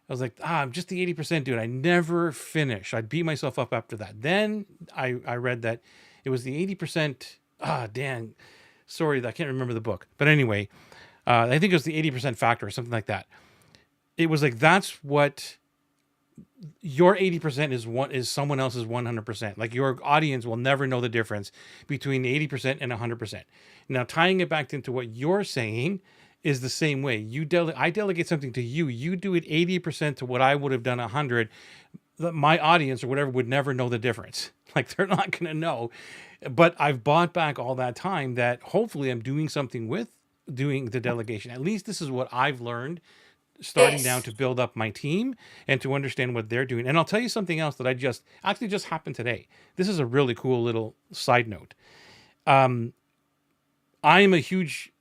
I was like, I'm just the 80% dude. I never finish. I'd beat myself up after that. Then I read that it was the 80%. Dan, sorry, I can't remember the book. But anyway, I think it was the 80% factor or something like that. It was like, that's what your 80% is someone else's 100%. Like your audience will never know the difference between 80% and 100%. Now, tying it back into what you're saying is the same way. I delegate something to you. You do it 80% to what I would have done 100. My audience or whatever would never know the difference. Like they're not going to know. But I've bought back all that time that hopefully I'm doing something with doing the delegation. At least this is what I've learned starting down Yes. to build up my team and to understand what they're doing. And I'll tell you something else that just happened today. This is a really cool little side note. I am a huge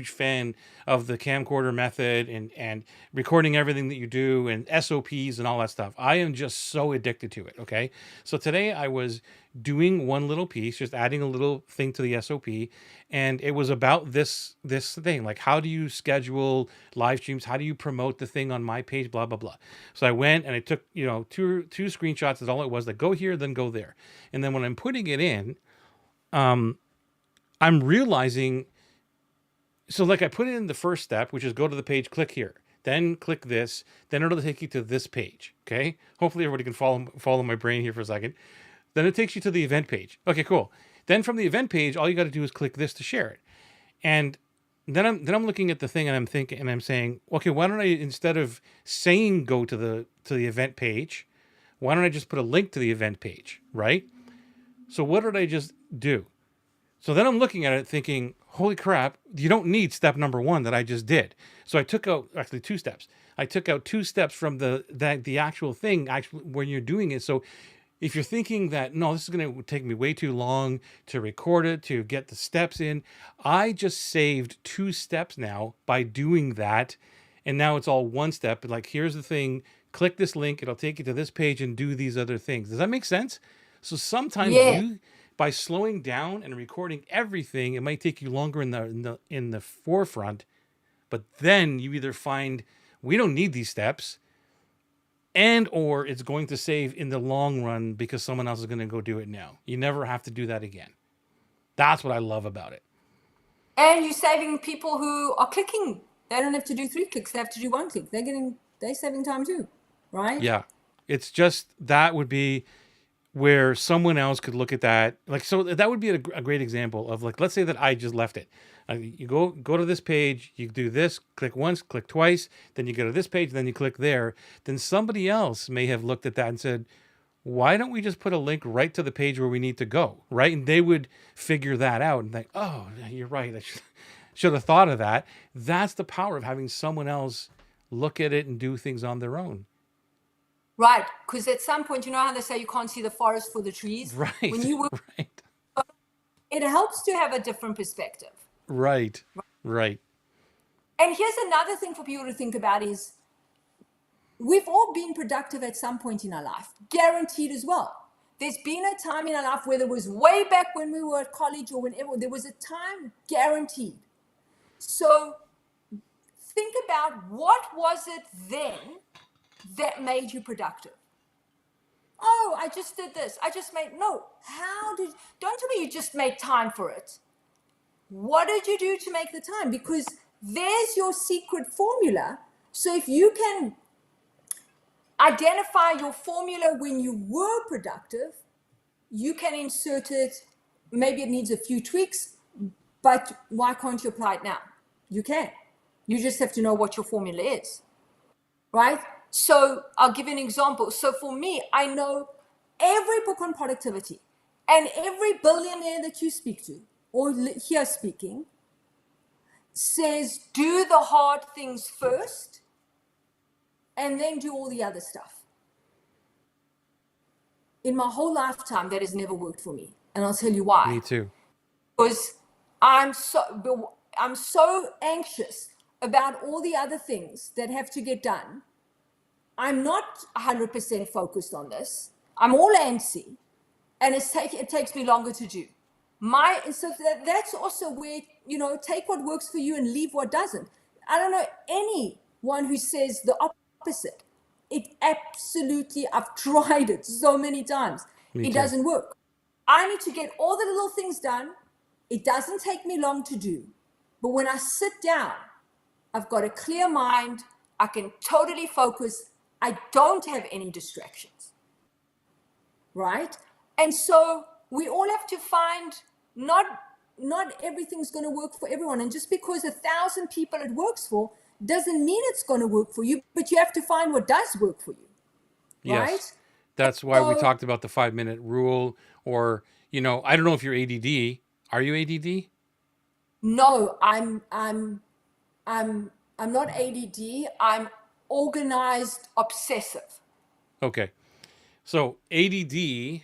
fan of the camcorder method and recording everything that you do and SOPs and all that stuff. I am just so addicted to it. Okay. So today I was doing one little piece, just adding a little thing to the SOP. And it was about this thing, like how do you schedule live streams? How do you promote the thing on my page? Blah, blah, blah. So I went and I took, two screenshots. That's all it was. Like go here, then go there. And then when I'm putting it in, I'm realizing, so like I put it in the first step, which is go to the page, click here, then click this, then it'll take you to this page. Okay. Hopefully everybody can follow my brain here for a second. Then it takes you to the event page. Okay, cool. Then from the event page, all you got to do is click this to share it. And then I'm looking at the thing and I'm thinking, and I'm saying, okay, why don't I, instead of saying go to the event page, why don't I just put a link to the event page, right? So what did I just do? So then I'm looking at it thinking, holy crap, you don't need step number one that I just did. So I took out actually two steps. I took out two steps from the actual thing actually when you're doing it. So if you're thinking that, no, this is going to take me way too long to record it, to get the steps in, I just saved two steps now by doing that. And now it's all one step. Like, here's the thing, click this link, it'll take you to this page and do these other things. Does that make sense? So sometimes Yeah. you, by slowing down and recording everything, it might take you longer in the forefront, but then you either find we don't need these steps, and or it's going to save in the long run because someone else is going to go do it now. You never have to do that again. That's what I love about it. And you're saving people who are clicking. They don't have to do 3 clicks. They have to do 1 click. They're saving time too, right? Yeah. It's just that would be where someone else could look at that. Like, so that would be a great example of, like, let's say that I just left it. You go to this page, you do this, click once, click twice, then you go to this page, then you click there. Then somebody else may have looked at that and said, why don't we just put a link right to the page where we need to go, right? And they would figure that out and think, oh, you're right. I should have thought of that. That's the power of having someone else look at it and do things on their own. Right. Because at some point, you know how they say you can't see the forest for the trees? Right. When you work, Right. it helps to have a different perspective. Right. Right. And here's another thing for people to think about is we've all been productive at some point in our life, guaranteed as well. There's been a time in our life, whether it was way back when we were at college or whenever, there was a time guaranteed. So think about what was it then that made you productive? Oh, I just did this. I just made, no, don't tell me you just made time for it. What did you do to make the time? Because there's your secret formula. So if you can identify your formula when you were productive, you can insert it. Maybe it needs a few tweaks, but why can't you apply it now? You can. You just have to know what your formula is, right? So I'll give you an example. So for me, I know every book on productivity and every billionaire that you speak to or hear speaking says do the hard things first and then do all the other stuff. In my whole lifetime, that has never worked for me. And I'll tell you why. Me too. Because I'm so anxious about all the other things that have to get done. I'm not 100% focused on this. I'm all antsy, and it takes me longer to do. So that's also where, take what works for you and leave what doesn't. I don't know anyone who says the opposite. I've tried it so many times. Me It too. doesn't work. I need to get all the little things done. It doesn't take me long to do. But when I sit down, I've got a clear mind. I can totally focus. I don't have any distractions. Right? And so we all have to find not everything's going to work for everyone. And just because 1,000 people it works for doesn't mean it's going to work for you, but you have to find what does work for you. Right? Yes. That's why we talked about the 5-minute rule, or, I don't know if you're ADD. Are you ADD? No, I'm not ADD. I'm organized obsessive. Okay. So ADD,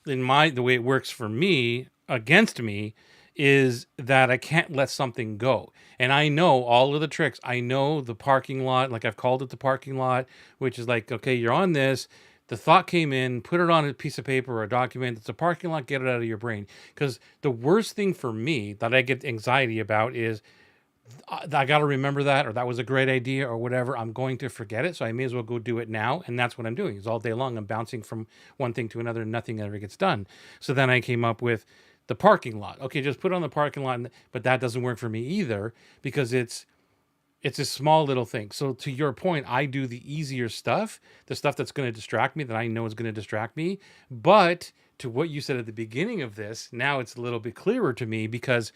the way it works for me, against me, is that I can't let something go. And I know all of the tricks. I know the parking lot, like I've called it the parking lot, which is like, okay, you're on this. The thought came in, put it on a piece of paper or a document. It's a parking lot, get it out of your brain. Because the worst thing for me that I get anxiety about is I got to remember that, or that was a great idea, or whatever. I'm going to forget it, so I may as well go do it now. And that's what I'm doing. Is all day long I'm bouncing from one thing to another, and nothing ever gets done. So then I came up with the parking lot. Okay, just put it on the parking lot, but that doesn't work for me either because it's a small little thing. So to your point, I do the easier stuff, the stuff that's going to distract me, that I know is going to distract me. But to what you said at the beginning of this, now it's a little bit clearer to me because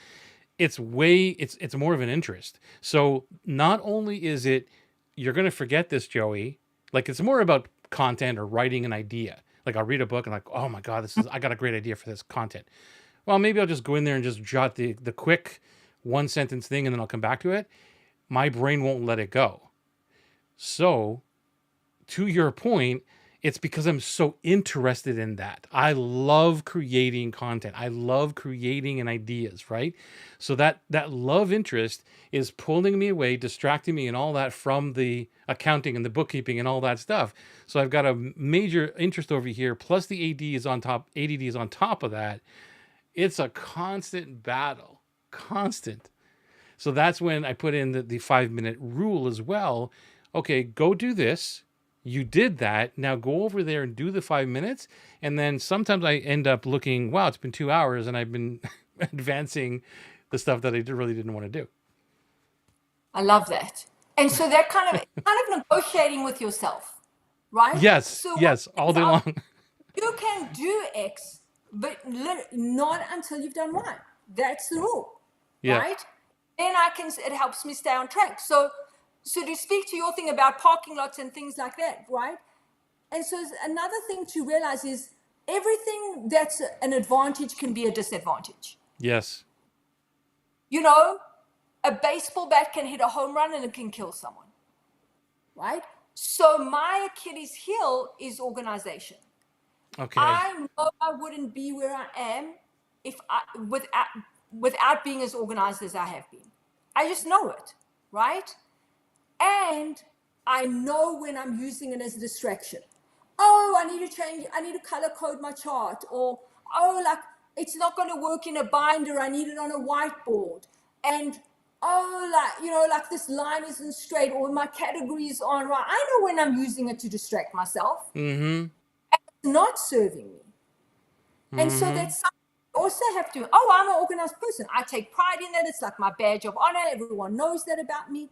it's more of an interest. So not only is it, you're going to forget this, Joey, like it's more about content or writing an idea. Like I'll read a book and like, oh my God, I got a great idea for this content. well, maybe I'll just go in there and just jot the quick one sentence thing and then I'll come back to it. My brain won't let it go. So, to your point, it's because I'm so interested in that. I love creating content. I love creating and ideas, right? So that love interest is pulling me away, distracting me and all that from the accounting and the bookkeeping and all that stuff. So I've got a major interest over here plus the AD is on top, ADD is on top of that. It's a constant battle. Constant. So that's when I put in the 5 minute rule as well. Okay, go do this. You did that. Now go over there and do the 5 minutes. And then sometimes I end up looking, wow, it's been 2 hours and I've been advancing the stuff that I really didn't want to do. I love that. And so that kind of negotiating with yourself, right? Yes, So yes, all day long. you can do X, but not until you've done Y. That's the rule, Yeah. right? Then it helps me stay on track. So to speak to your thing about parking lots and things like that, right? And so another thing to realize is everything that's an advantage can be a disadvantage. Yes. You know, a baseball bat can hit a home run and it can kill someone, right? So my Achilles heel is organization. Okay. I know I wouldn't be where I am without being as organized as I have been. I just know it, right? And I know when I'm using it as a distraction. Oh, I need to color code my chart, or oh, like it's not going to work in a binder, I need it on a whiteboard. And oh, like this line isn't straight, or my categories aren't right. I know when I'm using it to distract myself. Mm-hmm. It's not serving me. And so that's something you also have to, I'm an organized person. I take pride in that. It's like my badge of honor. Everyone knows that about me.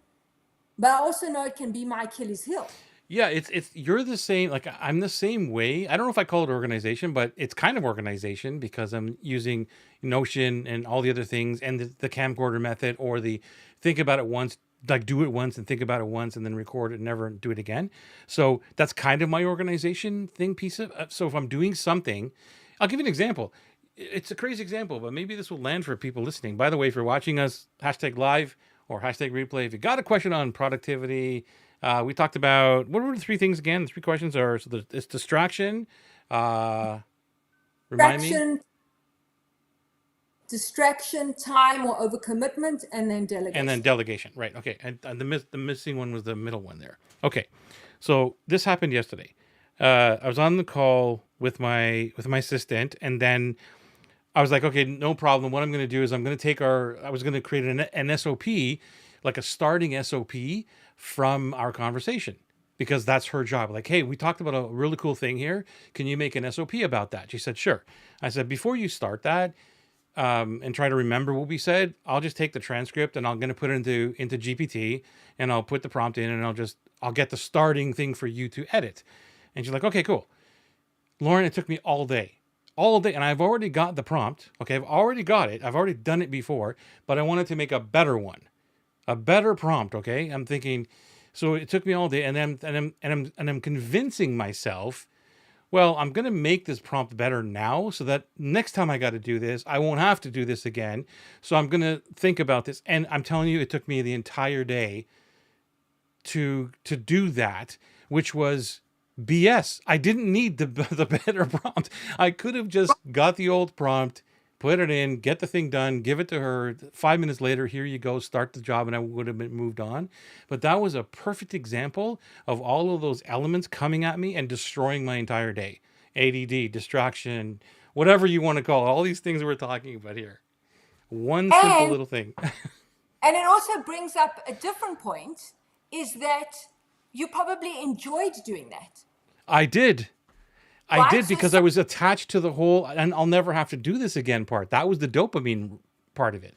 But I also know it can be my Achilles heel. Yeah, it's you're the same. Like I'm the same way. I don't know if I call it organization, but it's kind of organization because I'm using Notion and all the other things, and the camcorder method, or the think about it once, like do it once and think about it once, and then record it and never do it again. So that's kind of my organization thing piece of. So if I'm doing something, I'll give you an example. It's a crazy example, but maybe this will land for people listening. By the way, if you're watching us, #live or #replay, if you got a question on productivity. We talked about, what were the three things again? The three questions are, so it's distraction. Remind me. Distraction, time or overcommitment, and then delegation. And then delegation, right? Okay, and the missing one was the middle one there. Okay, so this happened yesterday. I was on the call with my assistant, and then I was like, okay, no problem. What I'm going to do is I was going to create an SOP, like a starting SOP from our conversation, because that's her job. Like, hey, we talked about a really cool thing here. Can you make an SOP about that? She said, sure. I said, before you start that, and try to remember what we said, I'll just take the transcript and I'm going to put it into GPT, and I'll put the prompt in, and I'll get the starting thing for you to edit. And she's like, okay, cool. Lauren, it took me all day, and I've already got the prompt. Okay, I've already got it. I've already done it before, but I wanted to make a better one, a better prompt. Okay, I'm thinking, so it took me all day, and I'm convincing myself, well, I'm going to make this prompt better now so that next time I got to do this, I won't have to do this again. So I'm going to think about this. And I'm telling you, it took me the entire day to do that, which was BS. I didn't need the better prompt. I could have just got the old prompt, put it in, get the thing done, give it to her. 5 minutes later, here you go, start the job, and I would have been moved on. But that was a perfect example of all of those elements coming at me and destroying my entire day. ADD, distraction, whatever you want to call it, all these things we're talking about here. One simple little thing. And it also brings up a different point, is that you probably enjoyed doing that. I did. I did, because I was attached to the whole, and I'll never have to do this again part. That was the dopamine part of it.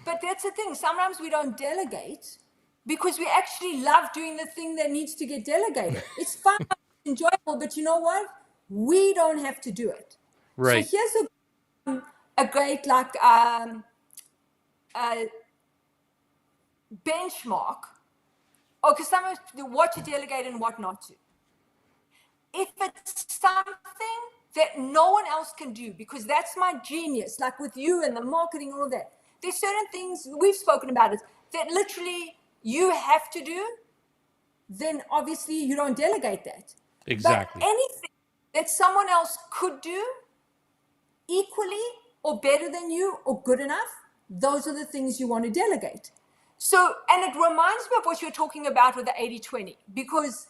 But that's the thing. Sometimes we don't delegate because we actually love doing the thing that needs to get delegated. It's fun, it's enjoyable, but you know what? We don't have to do it. Right. So here's a great benchmark. Okay, sometimes what to delegate and what not to. If it's something that no one else can do, because that's my genius, like with you and the marketing and all that. There's certain things, we've spoken about it, that literally you have to do, then obviously you don't delegate that. Exactly. But anything that someone else could do equally or better than you or good enough, those are the things you want to delegate. So, and it reminds me of what you're talking about with the 80-20, because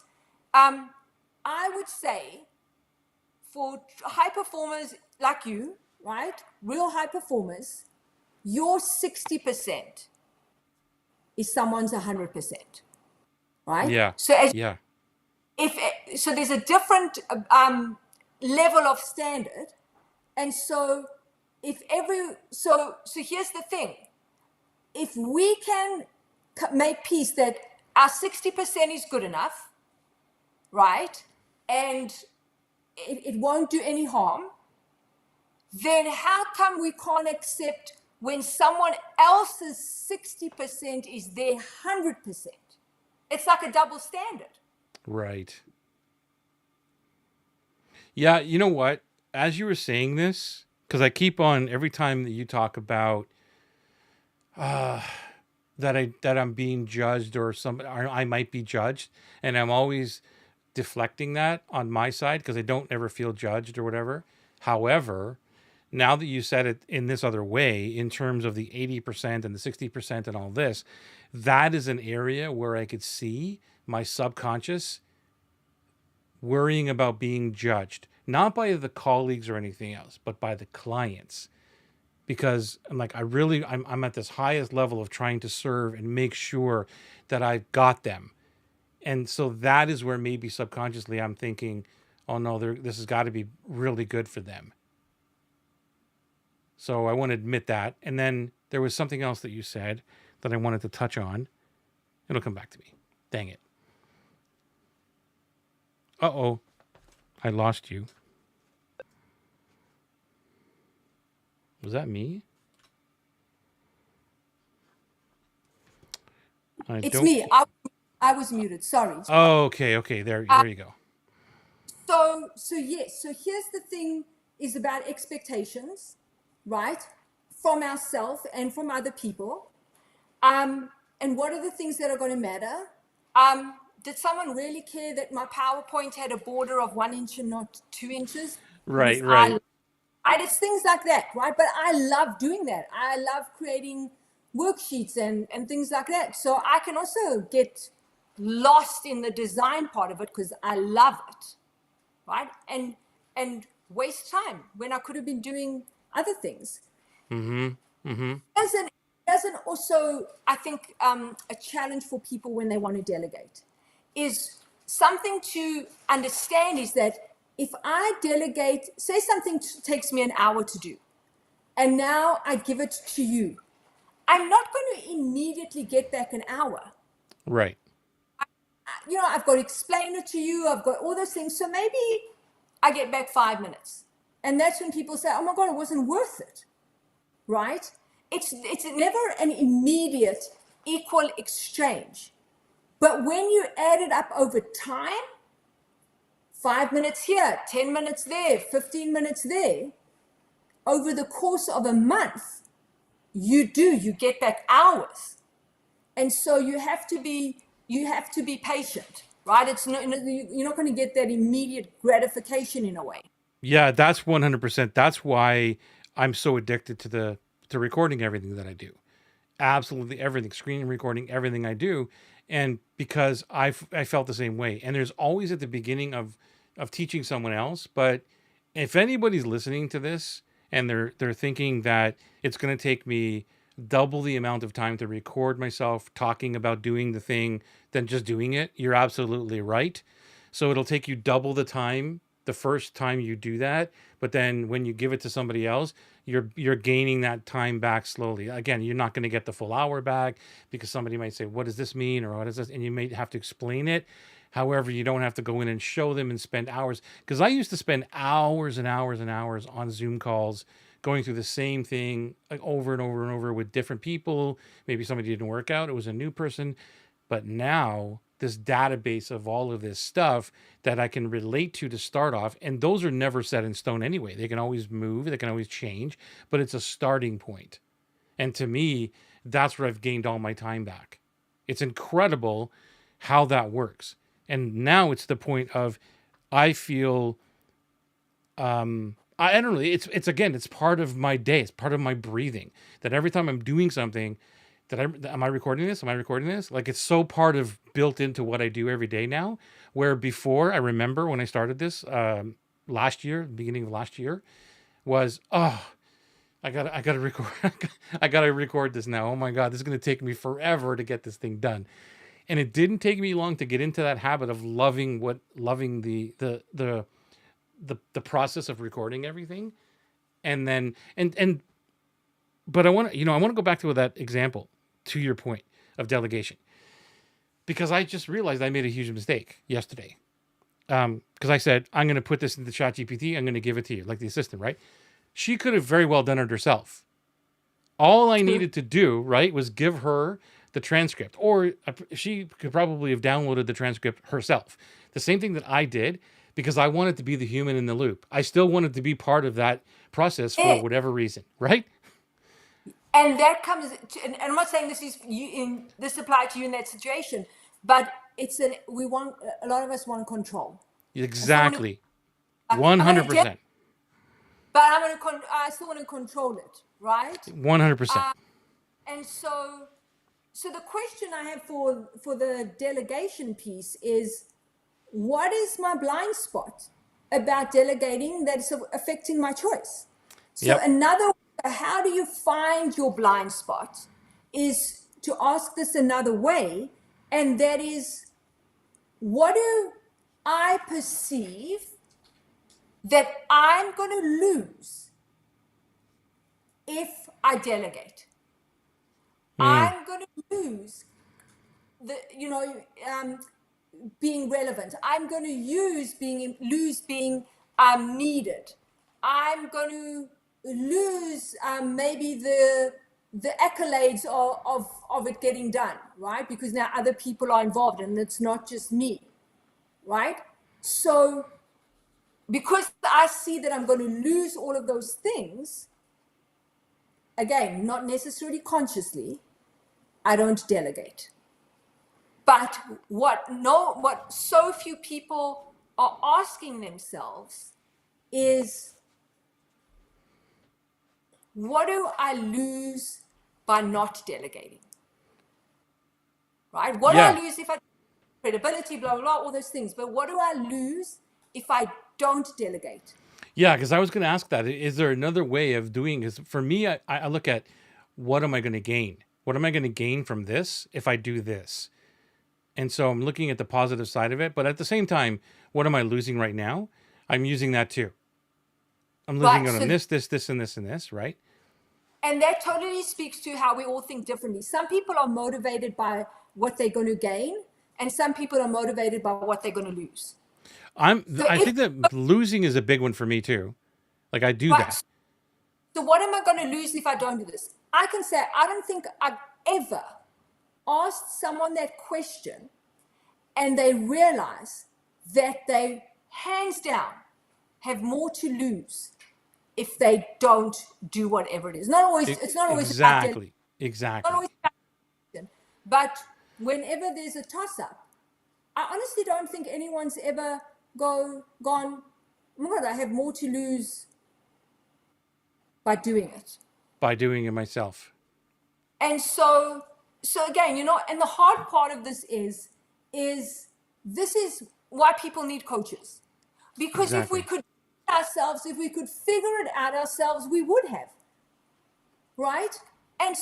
I would say for high performers like you, right, real high performers, your 60% is someone's 100%, right? Yeah. So as Yeah. if so there's a different level of standard, and so if every so here's the thing: if we can make peace that our 60% is good enough, right, and it won't do any harm, then how come we can't accept when someone else's 60% is their 100%? It's like a double standard. Right. Yeah, you know what? As you were saying this, because I keep on every time that you talk about that I'm being judged or I might be judged, and I'm always deflecting that on my side because I don't ever feel judged or whatever. However, now that you said it in this other way, in terms of the 80% and the 60% and all this, that is an area where I could see my subconscious worrying about being judged, not by the colleagues or anything else, but by the clients. Because I'm like, I'm at this highest level of trying to serve and make sure that I've got them. And so that is where maybe subconsciously I'm thinking, oh no, this has got to be really good for them. So I want to admit that. And then there was something else that you said that I wanted to touch on. It'll come back to me. Dang it. Uh-oh. I lost you. Was that me? It's me. I was muted. Sorry. Oh, okay. There you go. So yes. So here's the thing: is about expectations, right, from ourselves and from other people. And what are the things that are going to matter? Did someone really care that my PowerPoint had a border of 1 inch and not 2 inches? Right. It's things like that, right? But I love doing that. I love creating worksheets and things like that. So I can also get lost in the design part of it because I love it, right? And waste time when I could have been doing other things. Doesn't also, I think, a challenge for people when they want to delegate is something to understand is that if I delegate, say something takes me an hour to do, and now I give it to you, I'm not going to immediately get back an hour. Right. I've got to explain it to you. I've got all those things. So maybe I get back 5 minutes. And that's when people say, oh my God, it wasn't worth it. Right? It's never an immediate equal exchange. But when you add it up over time, 5 minutes here, 10 minutes there, 15 minutes there, over the course of a month, you get back hours. And so you have to be patient, right? You're not going to get that immediate gratification in a way. Yeah, that's 100%. That's why I'm so addicted to recording everything that I do. Absolutely everything, screen recording everything I do, and because I felt the same way. And there's always at the beginning of teaching someone else, but if anybody's listening to this and they're thinking that it's going to take me double the amount of time to record myself talking about doing the thing than just doing it, you're absolutely right. So it'll take you double the time the first time you do that, but then when you give it to somebody else, you're gaining that time back slowly. Again, you're not going to get the full hour back because somebody might say, what does this mean, or what is this, and you may have to explain it. However, you don't have to go in and show them and spend hours, because I used to spend hours and hours and hours on Zoom calls going through the same thing like over and over and over with different people. Maybe somebody didn't work out, it was a new person. But now this database of all of this stuff that I can relate to start off. And those are never set in stone anyway. They can always move, they can always change, but it's a starting point. And to me, that's where I've gained all my time back. It's incredible how that works. And now it's the point of, I feel, I don't know. It's again, it's part of my day. It's part of my breathing. That every time I'm doing something, am I recording this? Am I recording this? Like, it's so part of built into what I do every day now. Where before, I remember when I started this last year, beginning of last year, was I gotta record. I gotta record this now. Oh my god, this is gonna take me forever to get this thing done. And it didn't take me long to get into that habit of loving the process of recording everything. And then but I want to go back to that example, to your point of delegation, because I just realized I made a huge mistake yesterday. Because I said, I'm going to put this into ChatGPT, I'm going to give it to you, like the assistant, right? She could have very well done it herself. All I needed to do, right, was give her the transcript, or she could probably have downloaded the transcript herself. The same thing that I did, because I wanted to be the human in the loop. I still wanted to be part of that process for whatever reason, right? And that comes to, and I'm not saying this is you this applied to you in that situation, but we want, a lot of us want control. Exactly. I'm 100%. But I still want to control it, right? 100%. And so the question I have for the delegation piece is, what is my blind spot about delegating that's affecting my choice? So how do you find your blind spot is to ask this another way, and that is, what do I perceive that I'm going to lose if I delegate? I'm going to lose being relevant. I'm going to lose being needed. I'm going to lose maybe the accolades of it getting done, right? Because now other people are involved and it's not just me, right? So because I see that I'm going to lose all of those things, again, not necessarily consciously, I don't delegate. But what so few people are asking themselves is, what do I lose by not delegating? Right? What do I lose if I credibility, blah, blah, blah, all those things. But what do I lose if I don't delegate? Yeah, because I was going to ask that. Is there another way of doing this? For me, I look at, what am I going to gain? What am I going to gain from this if I do this? And so I'm looking at the positive side of it. But at the same time, what am I losing right now? I'm using that too. I'm losing out on this, and this, right? And that totally speaks to how we all think differently. Some people are motivated by what they're going to gain, and some people are motivated by what they're going to lose. I think that losing is a big one for me too. Like, I do that. So what am I going to lose if I don't do this? I can say, I don't think I've ever asked someone that question and they realize that they, hands down, have more to lose if they don't do whatever it is. Not always. It's not always exactly. Not always about, but whenever there's a toss-up, I honestly don't think anyone's ever gone, oh my God, I have more to lose by doing it. By doing it myself. And so again, and the hard part of this is this is why people need coaches. Because if we could figure it out ourselves, we would have. Right? And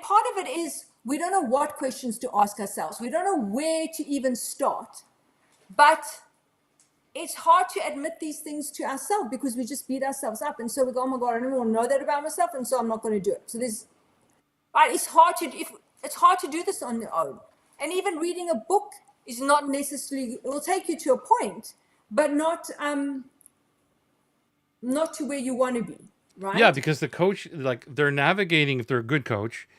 part of it is, we don't know what questions to ask ourselves. We don't know where to even start. But it's hard to admit these things to ourselves because we just beat ourselves up. And so we go, oh my God, I don't want to know that about myself, and so I'm not going to do it. So it's hard to do this on your own. And even reading a book is not necessarily, it will take you to a point, but not to where you want to be. Right? Yeah, because the coach, like, they're navigating, if they're a good coach,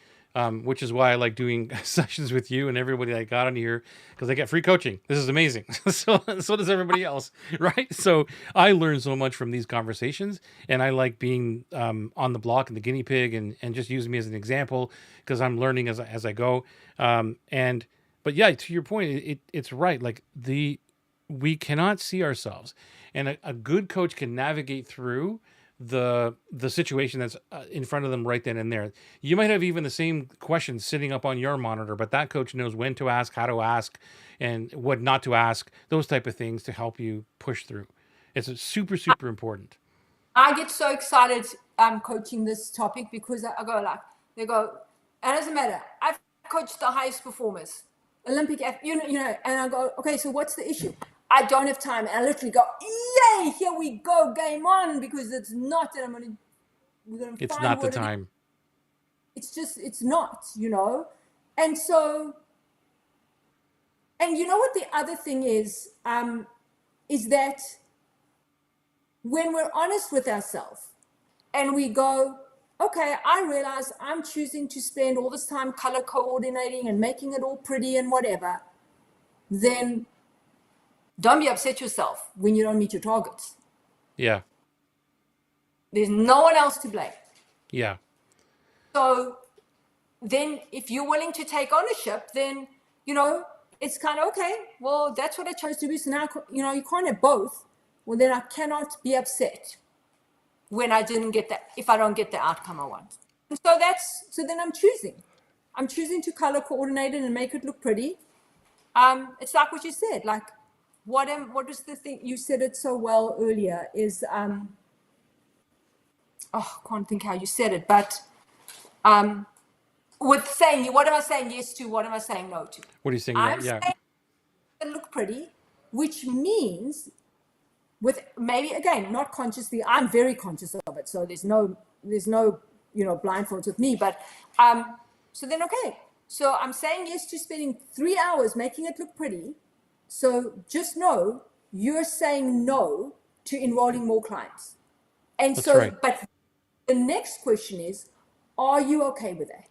which is why I like doing sessions with you and everybody I got on here, because I get free coaching. This is amazing. So does everybody else, right? So I learn so much from these conversations, and I like being on the block and the guinea pig, and just using me as an example, because I'm learning as I go. But yeah, to your point, it's right. Like we cannot see ourselves, and a good coach can navigate through the situation that's in front of them right then and there. You might have even the same questions sitting up on your monitor, but that coach knows when to ask, how to ask, and what not to ask, those type of things to help you push through. It's super important. I get so excited coaching this topic because I go like, they go, it doesn't matter. I've coached the highest performers, Olympic, and I go, okay, so what's the issue? I don't have time. And I literally go, yay, here we go, game on, because it's not that we're going to It's find not the what time. It's just, it's not, And so, and you know what the other thing is that when we're honest with ourselves and we go, okay, I realize I'm choosing to spend all this time color coordinating and making it all pretty and whatever, then don't be upset yourself when you don't meet your targets. Yeah. There's no one else to blame. Yeah. So then if you're willing to take ownership, then, it's kind of, okay, well, that's what I chose to do. So now, you can't have both. Well, then I cannot be upset when I didn't get that, if I don't get the outcome I want. And so then I'm choosing to color coordinate it and make it look pretty. It's like what you said, like, what is the thing, you said it so well earlier, is, I can't think how you said it, but, with saying, what am I saying yes to? What am I saying no to? What are you saying? I'm Yeah. saying it look pretty, which means, with maybe again not consciously, I'm very conscious of it. So there's no blindfolds with me. But so then okay, so I'm saying yes to spending 3 hours making it look pretty. So just know you're saying no to enrolling more clients. And That's so, right. but the next question is, are you okay with that?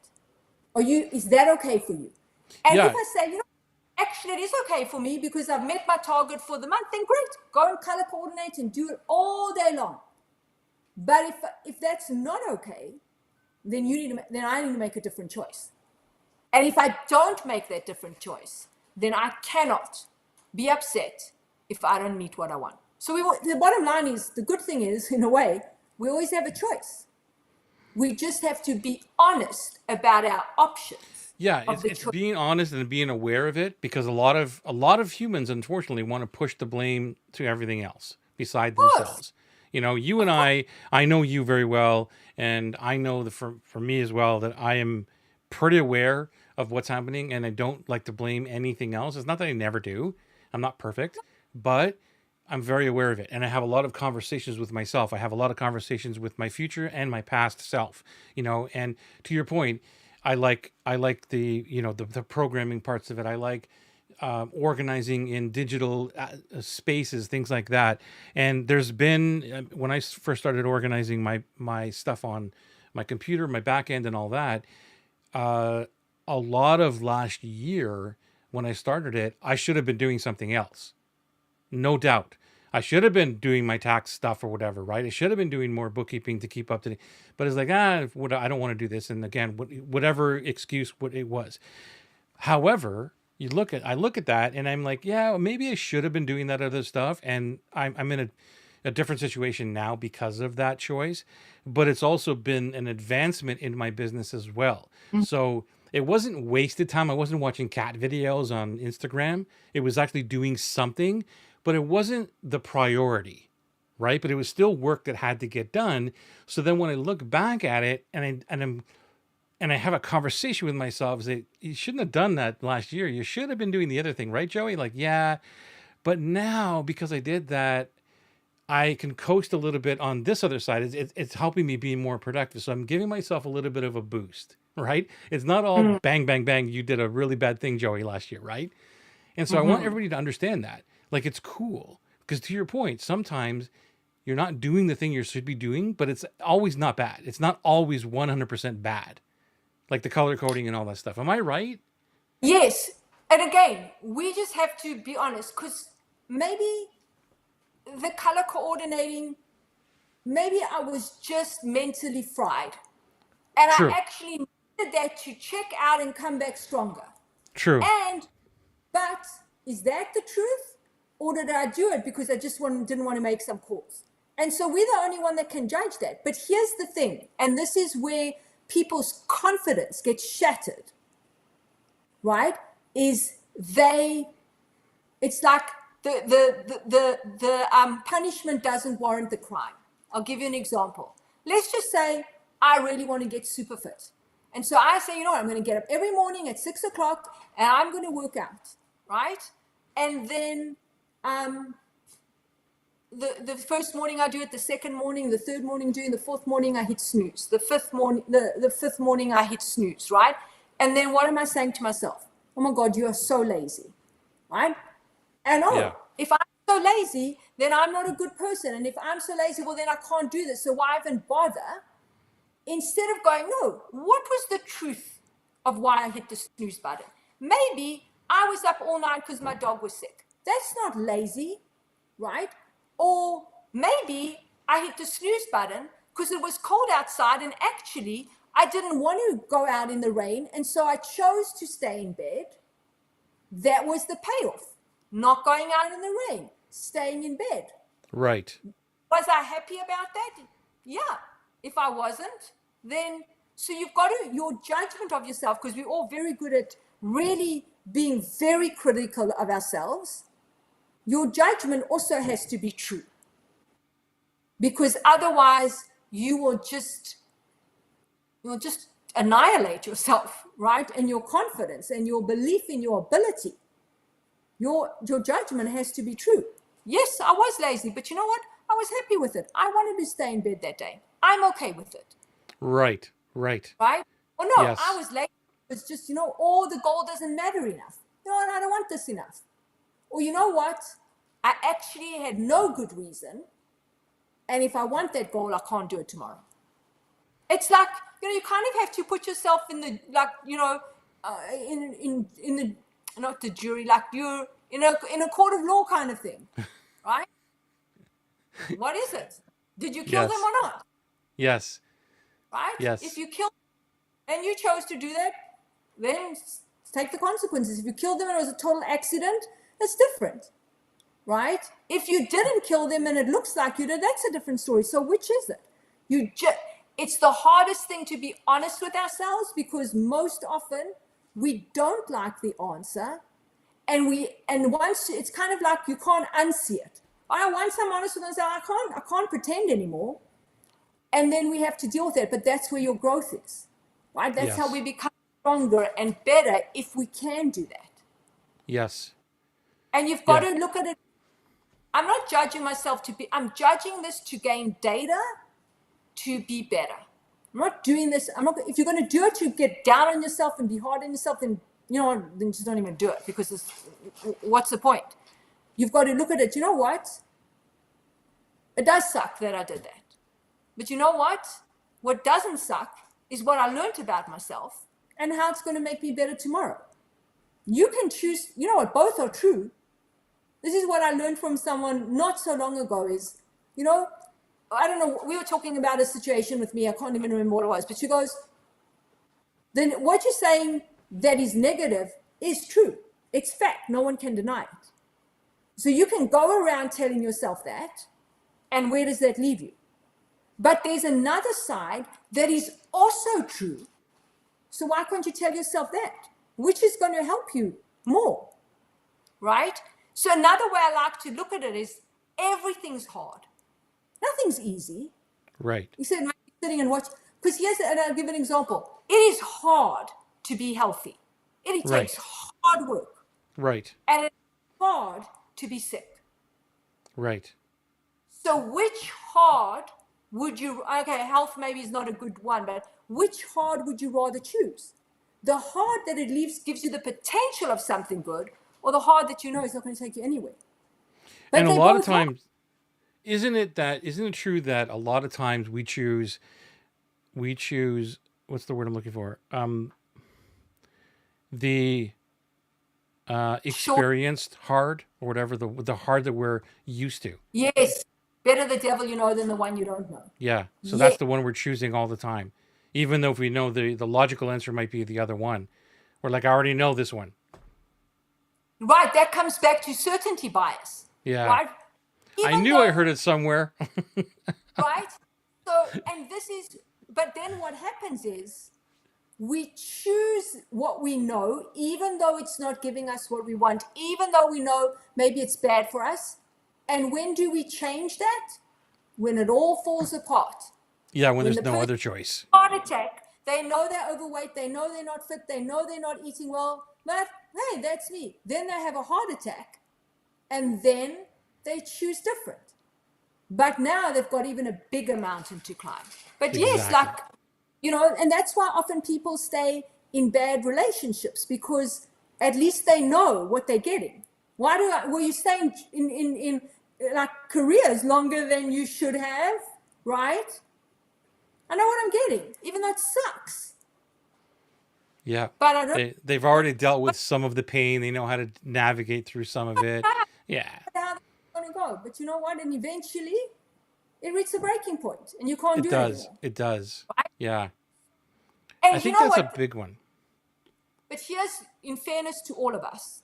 Is that okay for you? And Yeah. if I say, actually it is okay for me because I've met my target for the month, then great. Go and color coordinate and do it all day long. But if that's not okay, then I need to make a different choice. And if I don't make that different choice, then I cannot be upset if I don't meet what I want. So the bottom line is, the good thing is, in a way, we always have a choice. We just have to be honest about our options. Yeah, it's being honest and being aware of it, because a lot of humans unfortunately want to push the blame to everything else beside themselves. You and I know you very well, and I know that for me as well, that I am pretty aware of what's happening, and I don't like to blame anything else. It's not that I never do. I'm not perfect, but I'm very aware of it, and I have a lot of conversations with myself. I have a lot of conversations with my future and my past self. And to your point, I like the programming parts of it. I like organizing in digital spaces, things like that. And there's been when I first started organizing my stuff on my computer, my back end, and all that. Uh, a lot of last year when I started it, I should have been doing something else, no doubt. I should have been doing my tax stuff or whatever, right? I should have been doing more bookkeeping to keep up to date. But it's like, I don't want to do this. And again, whatever excuse what it was. However, I look at that and I'm like, yeah, maybe I should have been doing that other stuff. And I'm in a different situation now because of that choice. But it's also been an advancement in my business as well. So it wasn't wasted time. I wasn't watching cat videos on Instagram. It was actually doing something, but it wasn't the priority, right? But it was still work that had to get done. So then when I look back at it and I have a conversation with myself, say, you shouldn't have done that last year. You should have been doing the other thing, right, Joey? Like, yeah, but now because I did that, I can coast a little bit on this other side. It's helping me be more productive. So I'm giving myself a little bit of a boost, right? It's not all bang, bang, bang. You did a really bad thing, Joey, last year, right? And so I want everybody to understand that. Like, it's cool. Because to your point, sometimes you're not doing the thing you should be doing, but it's always not bad. It's not always 100% bad. like the color coding and all that stuff. Am I right? Yes. And again, we just have to be honest, because maybe the color coordinating, maybe I was just mentally fried. And I True. actually needed that to check out and come back stronger. True. But is that the truth? Or did I do it because I just didn't want to make some calls? And so we're the only one that can judge that. But here's the thing, and this is where people's confidence gets shattered, right? It's like the punishment doesn't warrant the crime. I'll give you an example. Let's just say I really want to get super fit. And so I say, you know what, I'm going to get up every morning at 6 o'clock and I'm going to work out, right? And then the first morning I do it, the second morning, the third morning doing, the fourth morning I hit snooze, the fifth morning I hit snooze, right? And then what am I saying to myself? Oh my God, you are so lazy, right? And Yeah. if I'm so lazy, then I'm not a good person. And if I'm so lazy, well, then I can't do this. So why even bother? Instead of going, no, what was the truth of why I hit the snooze button? Maybe I was up all night because my dog was sick. That's not lazy, right? Or maybe I hit the snooze button because it was cold outside and actually I didn't want to go out in the rain. And so I chose to stay in bed. That was the payoff. Not going out in the rain, staying in bed. Right. Was I happy about that? Yeah. If I wasn't, then, so you've got your judgment of yourself, because we're all very good at really being very critical of ourselves. Your judgment also has to be true, because otherwise you'll just annihilate yourself, right? And your confidence and your belief in your ability. Your judgment has to be true. Yes, I was lazy, but you know what? I was happy with it. I wanted to stay in bed that day. I'm okay with it. Right. Right. Right? Or no, I Yes. was lazy. It's just, oh, the goal doesn't matter enough. You know what? I don't want this enough. Or you know what? I actually had no good reason. And if I want that goal, I can't do it tomorrow. It's like, you kind of have to put yourself in the, like, in the, not the jury, like you're in a court of law kind of thing, right? What is it? Did you kill them Yes. or not? Yes. Right? If Yes. you kill and you chose to do that, then take the consequences. If you killed them and it was a total accident, that's different, right? If you didn't kill them and it looks like you did, that's a different story. So which is it? It's the hardest thing to be honest with ourselves, because most often we don't like the answer, and once it's kind of like you can't unsee it. Once I'm honest with myself, I can't pretend anymore, and then we have to deal with it. But that's where your growth is, right? That's how we Yes. become stronger and better, if we can do that. Yes. And you've got Yeah. to look at it. I'm not judging myself I'm judging this to gain data to be better. I'm not doing this. If you're going to do it to get down on yourself and be hard on yourself, then then just don't even do it, because what's the point? You've got to look at it. You know what? It does suck that I did that. But you know what? What doesn't suck is what I learned about myself and how it's going to make me better tomorrow. You can choose. You know what? Both are true. This is what I learned from someone not so long ago is, I don't know, we were talking about a situation with me, I can't even remember what it was, but she goes, then what you're saying that is negative is true. It's fact. No one can deny it. So you can go around telling yourself that, and where does that leave you? But there's another side that is also true. So why can't you tell yourself that? Which is going to help you more, right? So another way I like to look at it is everything's hard. Nothing's easy. Right. You said sitting and watch, because and I'll give an example. It is hard to be healthy. It takes Right. hard work. Right. And it's hard to be sick. Right. So which hard would you, okay, health maybe is not a good one, but which hard would you rather choose? The hard that it gives you the potential of something good, or the hard that is not going to take you anywhere? But And a they lot of both hard. times, isn't it true that a lot of times we choose what's the word I'm looking for? The Sure. experienced hard or whatever, the hard that we're used to. Yes. Better the devil you know than the one you don't know. Yeah. So that's Yes. the one we're choosing all the time. Even though if we know the logical answer might be the other one. We're like, I already know this one. Right. That comes back to certainty bias. Yeah. Right. I Even knew I though, heard it somewhere. right? So, and this is, but then what happens is we choose what we know, even though it's not giving us what we want, even though we know maybe it's bad for us. And when do we change that? When it all falls apart. Yeah, when When there's the no person other choice. heart attack, they know they're overweight, they know they're not fit, they know they're not eating well, but hey, that's me. Then they have a heart attack, and then they choose different. But now they've got even a bigger mountain to climb. But yes, Exactly. like, you know, and that's why often people stay in bad relationships, because at least they know what they're getting. Why do I, well, you stay in like careers longer than you should have, right? I know what I'm getting, even though it sucks. Yeah. But I don't They've already dealt with some of the pain. They know how to navigate through some of it. Yeah. know how it's going to go. But you know what? And eventually it reaches a breaking point and you can't It do it does. anymore. It does. Right? Yeah. I And you think know that's a what? big one. But here's, in fairness to all of us,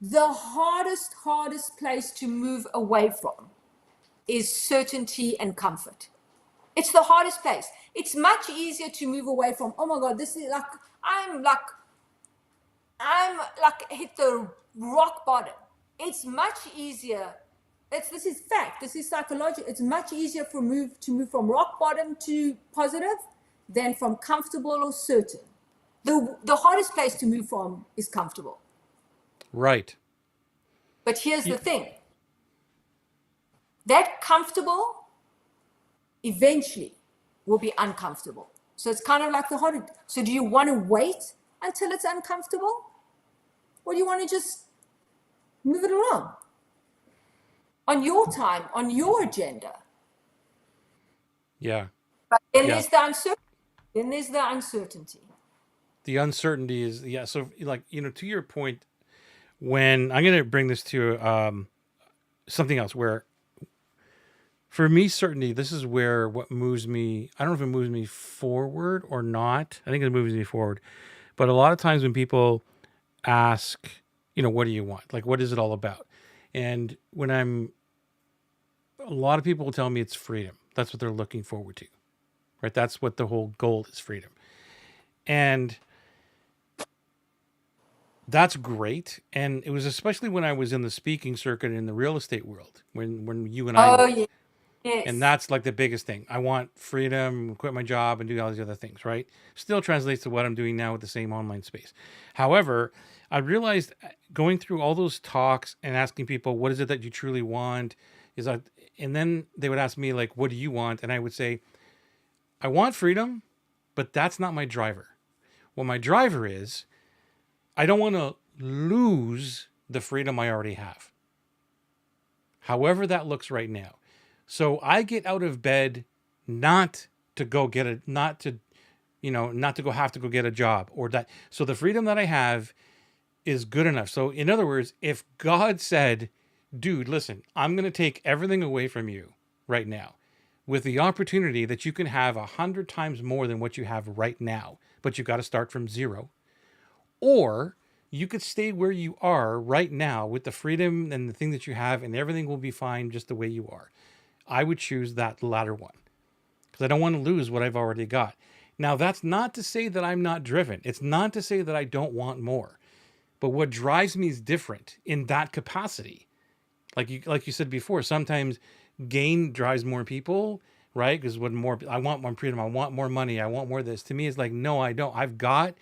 the hardest place to move away from is certainty and comfort. It's the hardest place. It's much easier to move away from, oh my God, this is like, I'm like hit the rock bottom. It's much easier. This is fact. This is psychological. It's much easier to move from rock bottom to positive than from comfortable or certain. The hardest place to move from is comfortable. Right. But here's Y- the thing. That comfortable eventually will be uncomfortable. So it's kind of like the hard. So do you want to wait until it's uncomfortable? Or do you want to just move it along? On your time, on your agenda. Yeah. But then Yeah. there's the uncertainty. Then there's the uncertainty. The uncertainty is, yeah. So, like, to your point, when I'm going to bring this to something else where, for me, certainty, this is where what moves me, I don't know if it moves me forward or not. I think it moves me forward. But a lot of times when people ask, what do you want? Like, what is it all about? And a lot of people will tell me it's freedom. That's what they're looking forward to, right? That's what the whole goal is, freedom. And that's great. And it was especially when I was in the speaking circuit in the real estate world, when you and I Oh, met. yeah. And Yes. that's like the biggest thing. I want freedom, quit my job, and do all these other things, right? Still translates to what I'm doing now with the same online space. However, I realized going through all those talks and asking people, what is it that you truly want? Is that, and then they would ask me, like, what do you want? And I would say, I want freedom, but that's not my driver. What my driver is, I don't want to lose the freedom I already have, however that looks right now. So I get out of bed not to go get a, not to, not to go have to go get a job or that. So the freedom that I have is good enough. So in other words, if God said, dude, listen, I'm going to take everything away from you right now with the opportunity that you can have 100 times more than what you have right now, but you got to start from zero. Or you could stay where you are right now with the freedom and the thing that you have, and everything will be fine just the way you are. I would choose that latter one because I don't want to lose what I've already got. Now, that's not to say that I'm not driven. It's not to say that I don't want more. But what drives me is different in that capacity. Like you said before, sometimes gain drives more people, right? Because what more I want more freedom, I want more money, I want more of this. To me, it's like, no, I don't. I've got,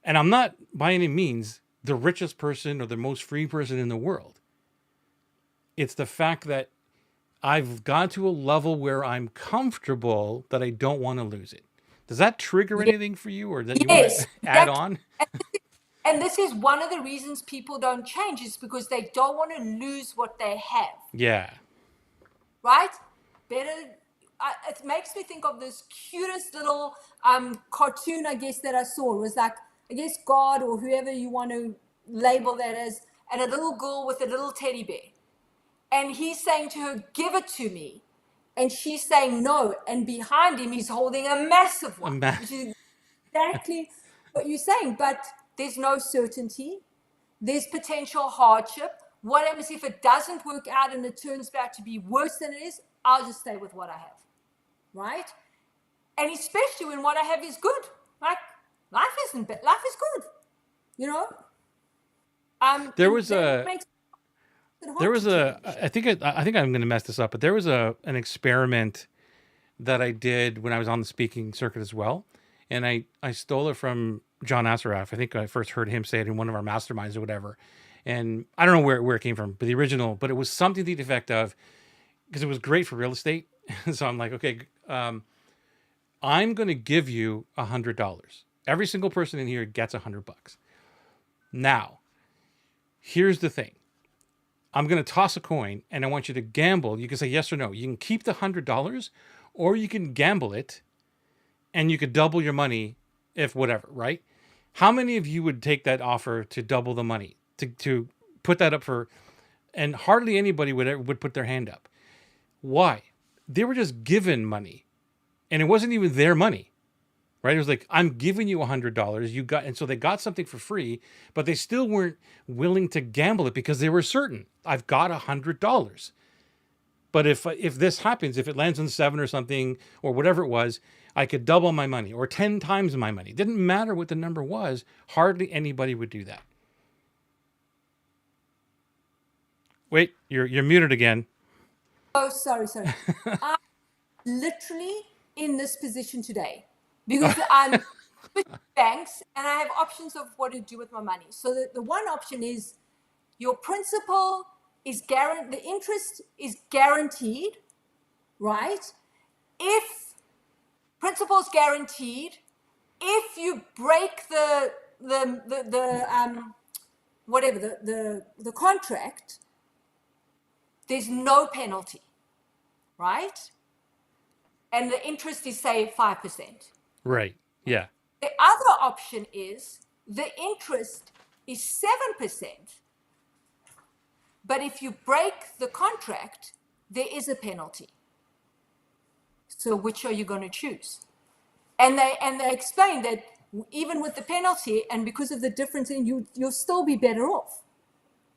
and I'm not by any means the richest person or the most free person in the world. It's the fact that I've got to a level where I'm comfortable that I don't want to lose it. Does that trigger anything for you, or that you want to Yes, add exactly. on? And this is one of the reasons people don't change is because they don't want to lose what they have, Yeah. right? Better. it makes me think of this cutest little cartoon, I guess, that I saw. It was like, I guess, God or whoever you want to label that as, and a little girl with a little teddy bear. And he's saying to her, give it to me. And she's saying no. And behind him, he's holding a massive one, which is exactly what you're saying. But there's no certainty. There's potential hardship. What happens if it doesn't work out and it turns out to be worse than it is? I'll just stay with what I have, right? And especially when what I have is good. Like, life isn't bad. Life is good, you know? There was a... I think I'm going to mess this up, but there was an experiment that I did when I was on the speaking circuit as well. And I stole it from John Assaraf. I think I first heard him say it in one of our masterminds or whatever. And I don't know where it came from, but the original, but it was something to the effect of, because it was great for real estate. So I'm like, okay, I'm going to give you $100. Every single person in here gets $100. Now, here's the thing. I'm going to toss a coin and I want you to gamble. You can say yes or no. You can keep the $100 or you can gamble it and you could double your money if whatever, right? How many of you would take that offer to double the money, to put that up for, and hardly anybody would put their hand up. Why? They were just given money and it wasn't even their money, right? It was like, I'm giving you $100. You got, and so they got something for free, but they still weren't willing to gamble it because they were certain I've got $100. But if this happens, if it lands on 7 or something or whatever it was, I could double my money or 10 times my money. It didn't matter what the number was. Hardly anybody would do that. Wait, you're muted again. Oh, sorry. I'm literally in this position today because I'm with banks and I have options of what to do with my money. So the one option is your principal is guaranteed, the interest is guaranteed, right? If principal is guaranteed, if you break the contract, there's no penalty, right? And the interest is, say, 5%. Right. Yeah. The other option is the interest is 7%. But if you break the contract, there is a penalty. So which are you going to choose? And they explain that even with the penalty and because of the difference, you'll still be better off.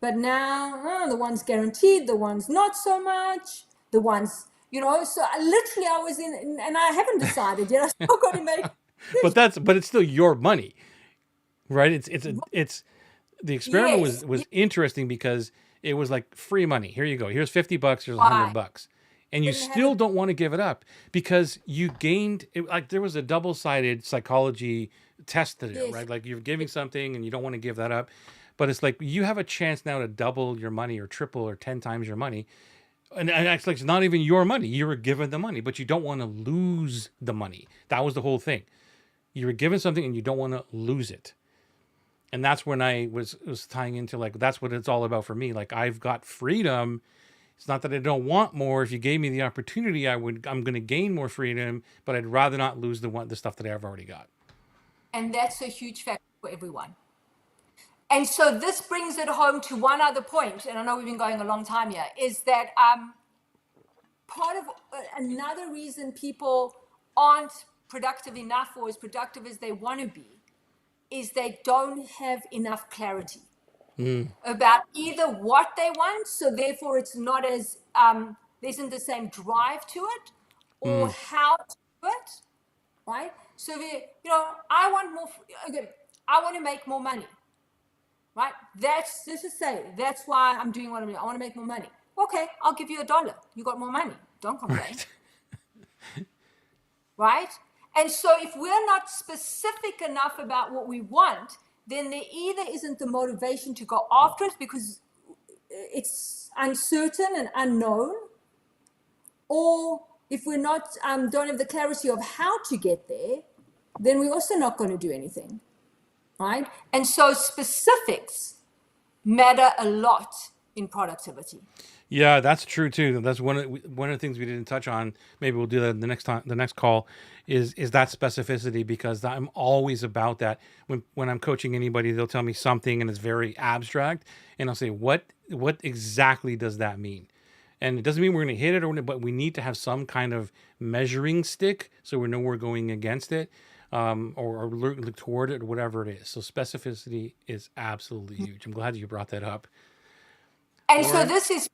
But now the one's guaranteed, the one's not so much, the one's, so I was in, and I haven't decided yet. I still got to make. But it's still your money, right? It's the experiment was interesting because it was like free money. Here you go. Here's $50. Here's $100. And you still don't want to give it up because you gained it. Like there was a double-sided psychology test to do, right? Like you're giving something and you don't want to give that up. But it's like you have a chance now to double your money or triple or 10 times your money. And actually, it's not even your money. You were given the money, but you don't want to lose the money. That was the whole thing. You were given something and you don't want to lose it. And that's when I was tying into like, that's what it's all about for me. Like I've got freedom. It's not that I don't want more. If you gave me the opportunity, I'm going to gain more freedom, but I'd rather not lose the stuff that I've already got. And that's a huge factor for everyone. And so this brings it home to one other point, and I know we've been going a long time here, is that part of another reason people aren't productive enough or as productive as they want to be is they don't have enough clarity about either what they want, so therefore it's not as, there isn't the same drive to it, or how to do it, right? So, I want more, I want to make more money. Right? That's why I'm doing what I'm doing. I want to make more money. Okay, I'll give you $1. You got more money. Don't complain. Right? And so if we're not specific enough about what we want, then there either isn't the motivation to go after it because it's uncertain and unknown, or if we're not don't have the clarity of how to get there, then we're also not going to do anything. Right? And so specifics matter a lot in productivity. Yeah, that's true too. That's one of the things we didn't touch on. Maybe we'll do that the next time. The next call is that specificity, because I'm always about that. When I'm coaching anybody, they'll tell me something and it's very abstract, and I'll say, what exactly does that mean? And it doesn't mean we're going to hit it, but we need to have some kind of measuring stick so we know we're going against it, or look toward it, or whatever it is. So specificity is absolutely huge. I'm glad you brought that up, And so Lauren. this is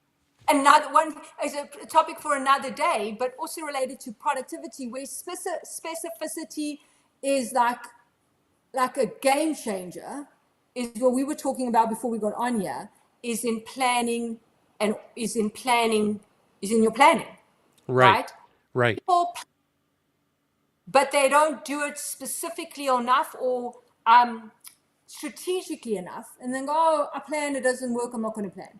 another one, is a topic for another day, but also related to productivity, where specificity is like a game changer, is what we were talking about before we got on here, is in planning, and is in your planning, Right, right? right. People, but they don't do it specifically enough, or strategically enough, and then go, oh, I planned, it doesn't work, I'm not going to plan.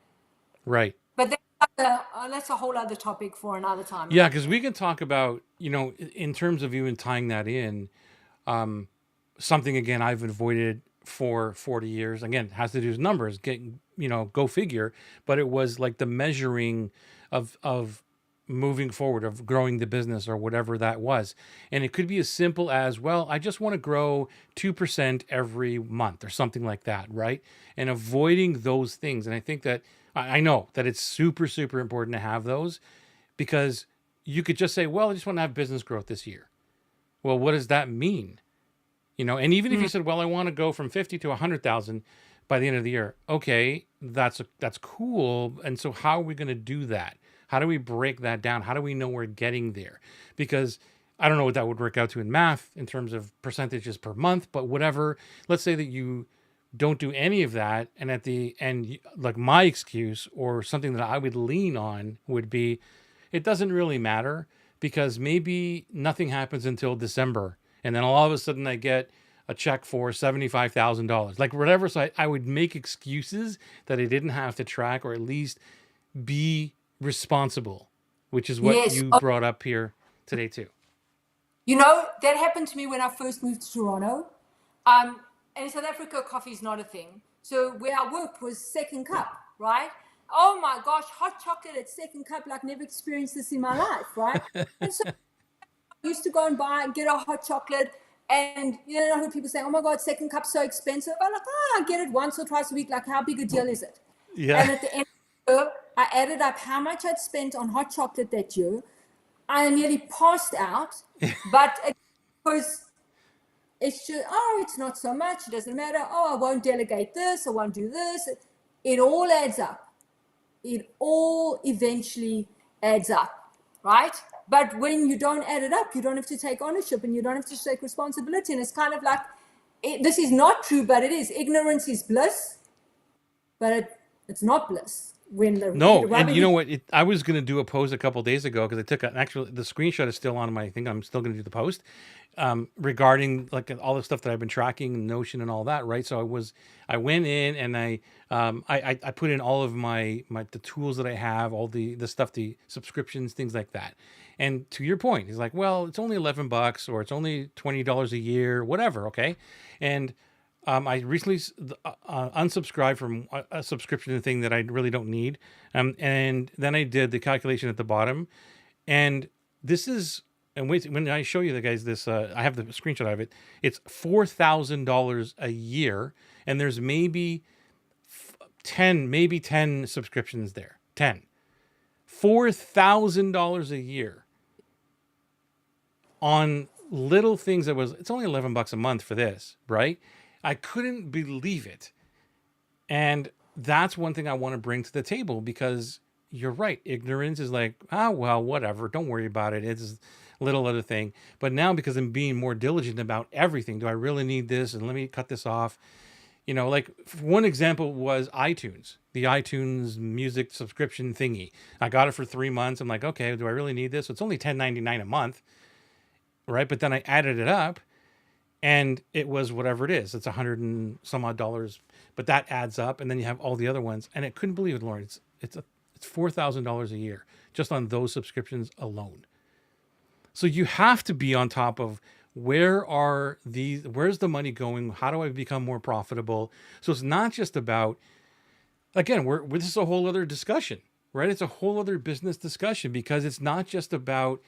Right. But that's a whole other topic for another time, Yeah, another because day. we can talk about, in terms of even tying that in, something again I've avoided for 40 years. Again, has to do with numbers, go figure. But it was like the measuring of moving forward, of growing the business or whatever that was. And it could be as simple as, well, I just want to grow 2% every month or something like that, right? And avoiding those things. And I think that I know that it's super, super important to have those, because you could just say, well, I just want to have business growth this year. Well, what does that mean? And even if you said, well, I want to go from 50 to 100,000 by the end of the year. Okay, that's cool. And so how are we going to do that? How do we break that down? How do we know we're getting there? Because I don't know what that would work out to in math in terms of percentages per month, but whatever. Let's say that you don't do any of that, and at the end, like, my excuse or something that I would lean on would be, it doesn't really matter, because maybe nothing happens until December, and then all of a sudden I get a check for $75,000, like whatever. So I would make excuses that I didn't have to track, or at least be responsible, which is what Yes. you brought up here today too. That happened to me when I first moved to Toronto. And in South Africa, coffee is not a thing. So where I worked was second cup, right? Oh my gosh, hot chocolate at second cup, like never experienced this in my life, right? And so I used to go and get a hot chocolate, and I heard people saying, oh my God, second cup's so expensive. I'm like, I get it once or twice a week. Like, how big a deal is it? Yeah. And at the end of the year, I added up how much I'd spent on hot chocolate that year. I nearly passed out, but it was, it's just, oh, it's not so much, it doesn't matter. Oh, I won't delegate this, I won't do this. It all adds up. It all eventually adds up, right? But when you don't add it up, you don't have to take ownership, and you don't have to take responsibility. And it's kind of like, this is not true, but it is. Ignorance is bliss, but it's not bliss. When the No, and rubber you know hits. what? I was going to do a post a couple days ago, because I took actually, the screenshot is still on my thing. I'm still going to do the post, regarding like all the stuff that I've been tracking, Notion and all that, right? So I went in and I put in all of the tools that I have, all the stuff, the subscriptions, things like that. And to your point, he's like, well, it's only $11, or it's only $20 a year, whatever, okay? And I recently unsubscribed from a subscription thing that I really don't need. And then I did the calculation at the bottom. And this is, and wait, when I show you the guys this, I have the screenshot of it. It's $4,000 a year. And there's maybe 10 subscriptions there. 10. $4,000 a year on little things it's only $11 a month for this, right? I couldn't believe it. And that's one thing I want to bring to the table, because you're right. Ignorance is like, well, whatever. Don't worry about it. It's a little other thing. But now, because I'm being more diligent about everything, do I really need this? And let me cut this off. Like one example was iTunes, the iTunes music subscription thingy. I got it for 3 months. I'm like, okay, do I really need this? It's only $10.99 a month, right? But then I added it up, and it was whatever it is. It's 100 and some odd dollars, but that adds up, and then you have all the other ones, and I couldn't believe it, Lauren. It's $4,000 a year just on those subscriptions alone. So you have to be on top of, where's the money going? How do I become more profitable? So it's not just about, again, this is a whole other discussion. right? It's a whole other business discussion because it's not just about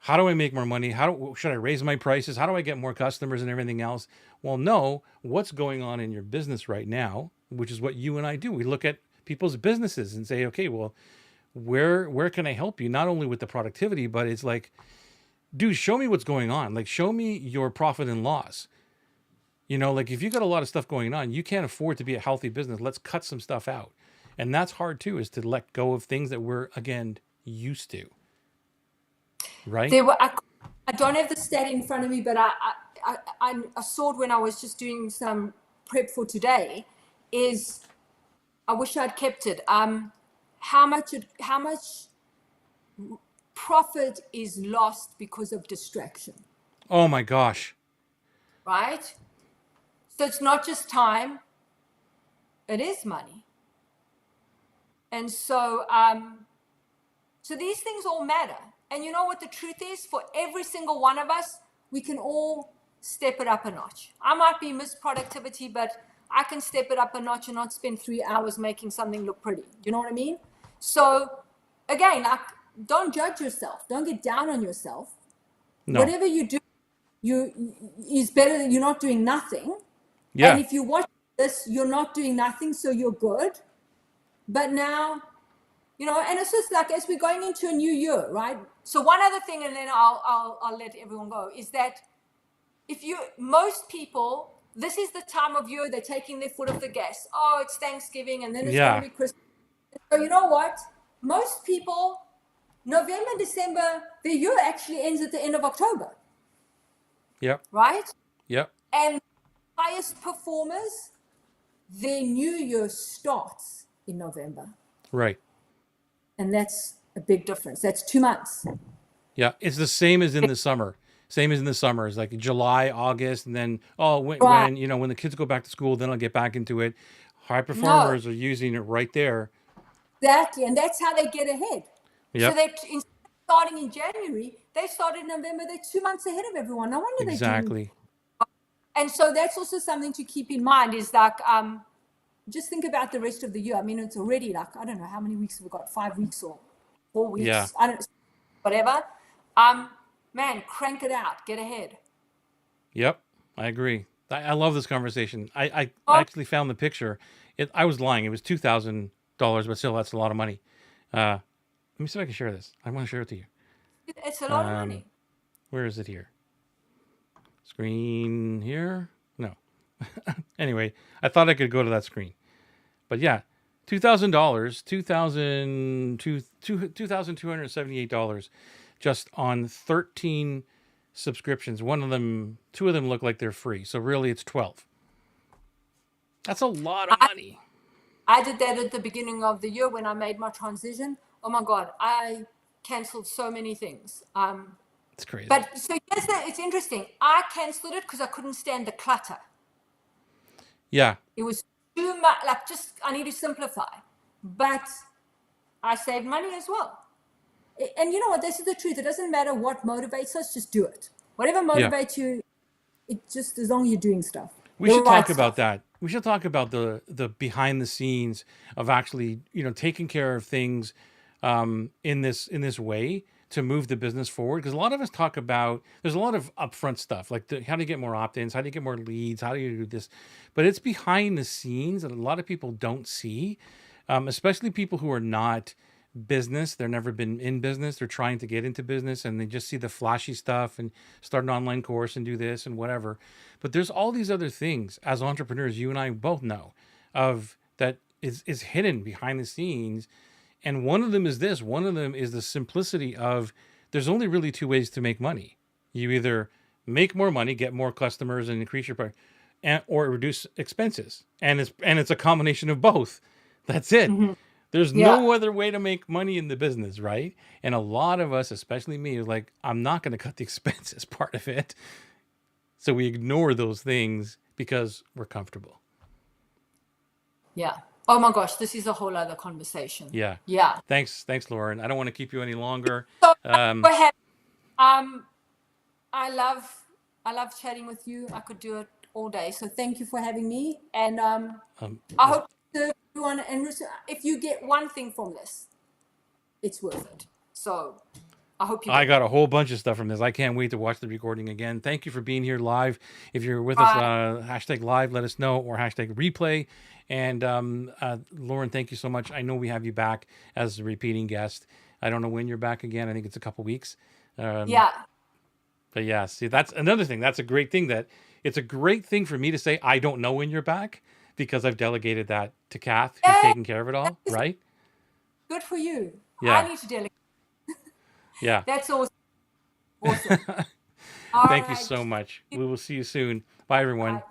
how do I make more money? Should I raise my prices? How do I get more customers and everything else? Well, no, what's going on in your business right now, which is what you and I do. We look at people's businesses and say, okay, well, where can I help you? Not only with the productivity, but it's like, dude, show me what's going on. Like, show me your profit and loss. Like if you got a lot of stuff going on, you can't afford to be a healthy business. Let's cut some stuff out. And that's hard too, is to let go of things that we're, again, used to. Right? I don't have the stat in front of me, but I saw it when I was just doing some prep for today. I wish I'd kept it. How much profit is lost because of distraction? Oh my gosh. Right? So it's not just time; it is money. And so, so these things all matter. And you know what the truth is? For every single one of us, we can all step it up a notch. I might be Miss Productivity, but I can step it up a notch and not spend 3 hours making something look pretty. You know what I mean? So again, like, don't judge yourself. Don't get down on yourself. No. Whatever you do, is better than you're not doing nothing. Yeah. And if you watch this, you're not doing nothing, so you're good. But now, and it's just like as we're going into a new year, right? So one other thing, and then I'll let everyone go, is that most people, this is the time of year they're taking their foot off the gas. Oh, it's Thanksgiving, and then it's going to be Christmas. So you know what? Most people, November, December, their year actually ends at the end of October. Yep. Right? Yep. And highest performers, their new year starts in November. Right. And that's a big difference. That's 2 months. Yeah. It's the same as in the summer. Same as in the summer. It's like July, August, and then, when the kids go back to school, then I'll get back into it. High performers are using it right there. Exactly. And that's how they get ahead. Yep. So they, instead of starting in January, they started in November. They're 2 months ahead of everyone. No wonder exactly. And so that's also something to keep in mind, is like, just think about the rest of the year. I mean, it's already like, I don't know how many weeks we've got, 5 weeks or 4 weeks. Yeah. I don't know, whatever. Man, crank it out. Get ahead. Yep. I agree. I love this conversation. I actually found the picture. I was lying. It was $2,000, but still, that's a lot of money. Let me see if I can share this. I want to share it to you. It's a lot of money. Where is it here? Screen here? No. Anyway, I thought I could go to that screen. But yeah, $2,000, $2,278 just on 13 subscriptions. Two of them look like they're free. So really it's 12. That's a lot of money. I did that at the beginning of the year when I made my transition. Oh my God, I canceled so many things. It's crazy. But so it's interesting. I canceled it because I couldn't stand the clutter. Yeah. It was too much, I need to simplify. But I saved money as well. And you know what? This is the truth. It doesn't matter what motivates us, just do it. Whatever motivates you, it just, as long as you're doing stuff. We should talk about that. We should talk about the behind the scenes of actually, taking care of things in this way to move the business forward. Because a lot of us talk about, there's a lot of upfront stuff, like how do you get more opt-ins, how do you get more leads, how do you do this? But it's behind the scenes that a lot of people don't see, especially people who are not business. They've never been in business. They're trying to get into business and they just see the flashy stuff and start an online course and do this and whatever. But there's all these other things as entrepreneurs, you and I both know of, that is hidden behind the scenes. And one of them is this. One of them is the simplicity of, there's only really two ways to make money. You either make more money, get more customers and increase your price, or reduce expenses. And it's a combination of both. That's it. Mm-hmm. There's no other way to make money in the business, right? And a lot of us, especially me, is like, I'm not going to cut the expenses part of it. So we ignore those things because we're comfortable. Yeah. Oh my gosh, this is a whole other conversation. Yeah. Yeah. Thanks, Lauren. I don't want to keep you any longer. So, I love chatting with you. I could do it all day. So thank you for having me. And I hope to everyone. And if you get one thing from this, it's worth it. So I hope you I get got a whole bunch of stuff from this. I can't wait to watch the recording again. Thank you for being here live. If you're with us, hashtag live, let us know, or hashtag replay. And Lauren, thank you so much. I know we have you back as a repeating guest. I don't know when you're back again. I think it's a couple weeks. yeah. But yeah, see, that's another thing. That's a great thing, that it's a great thing for me to say, I don't know when you're back, because I've delegated that to Kath, who's Yay! taking care of it all. Right? Good for you. Yeah. I need to delegate. Yeah. That's awesome. Awesome. All Thank you right. so much. We will see you soon. Bye, everyone. Bye.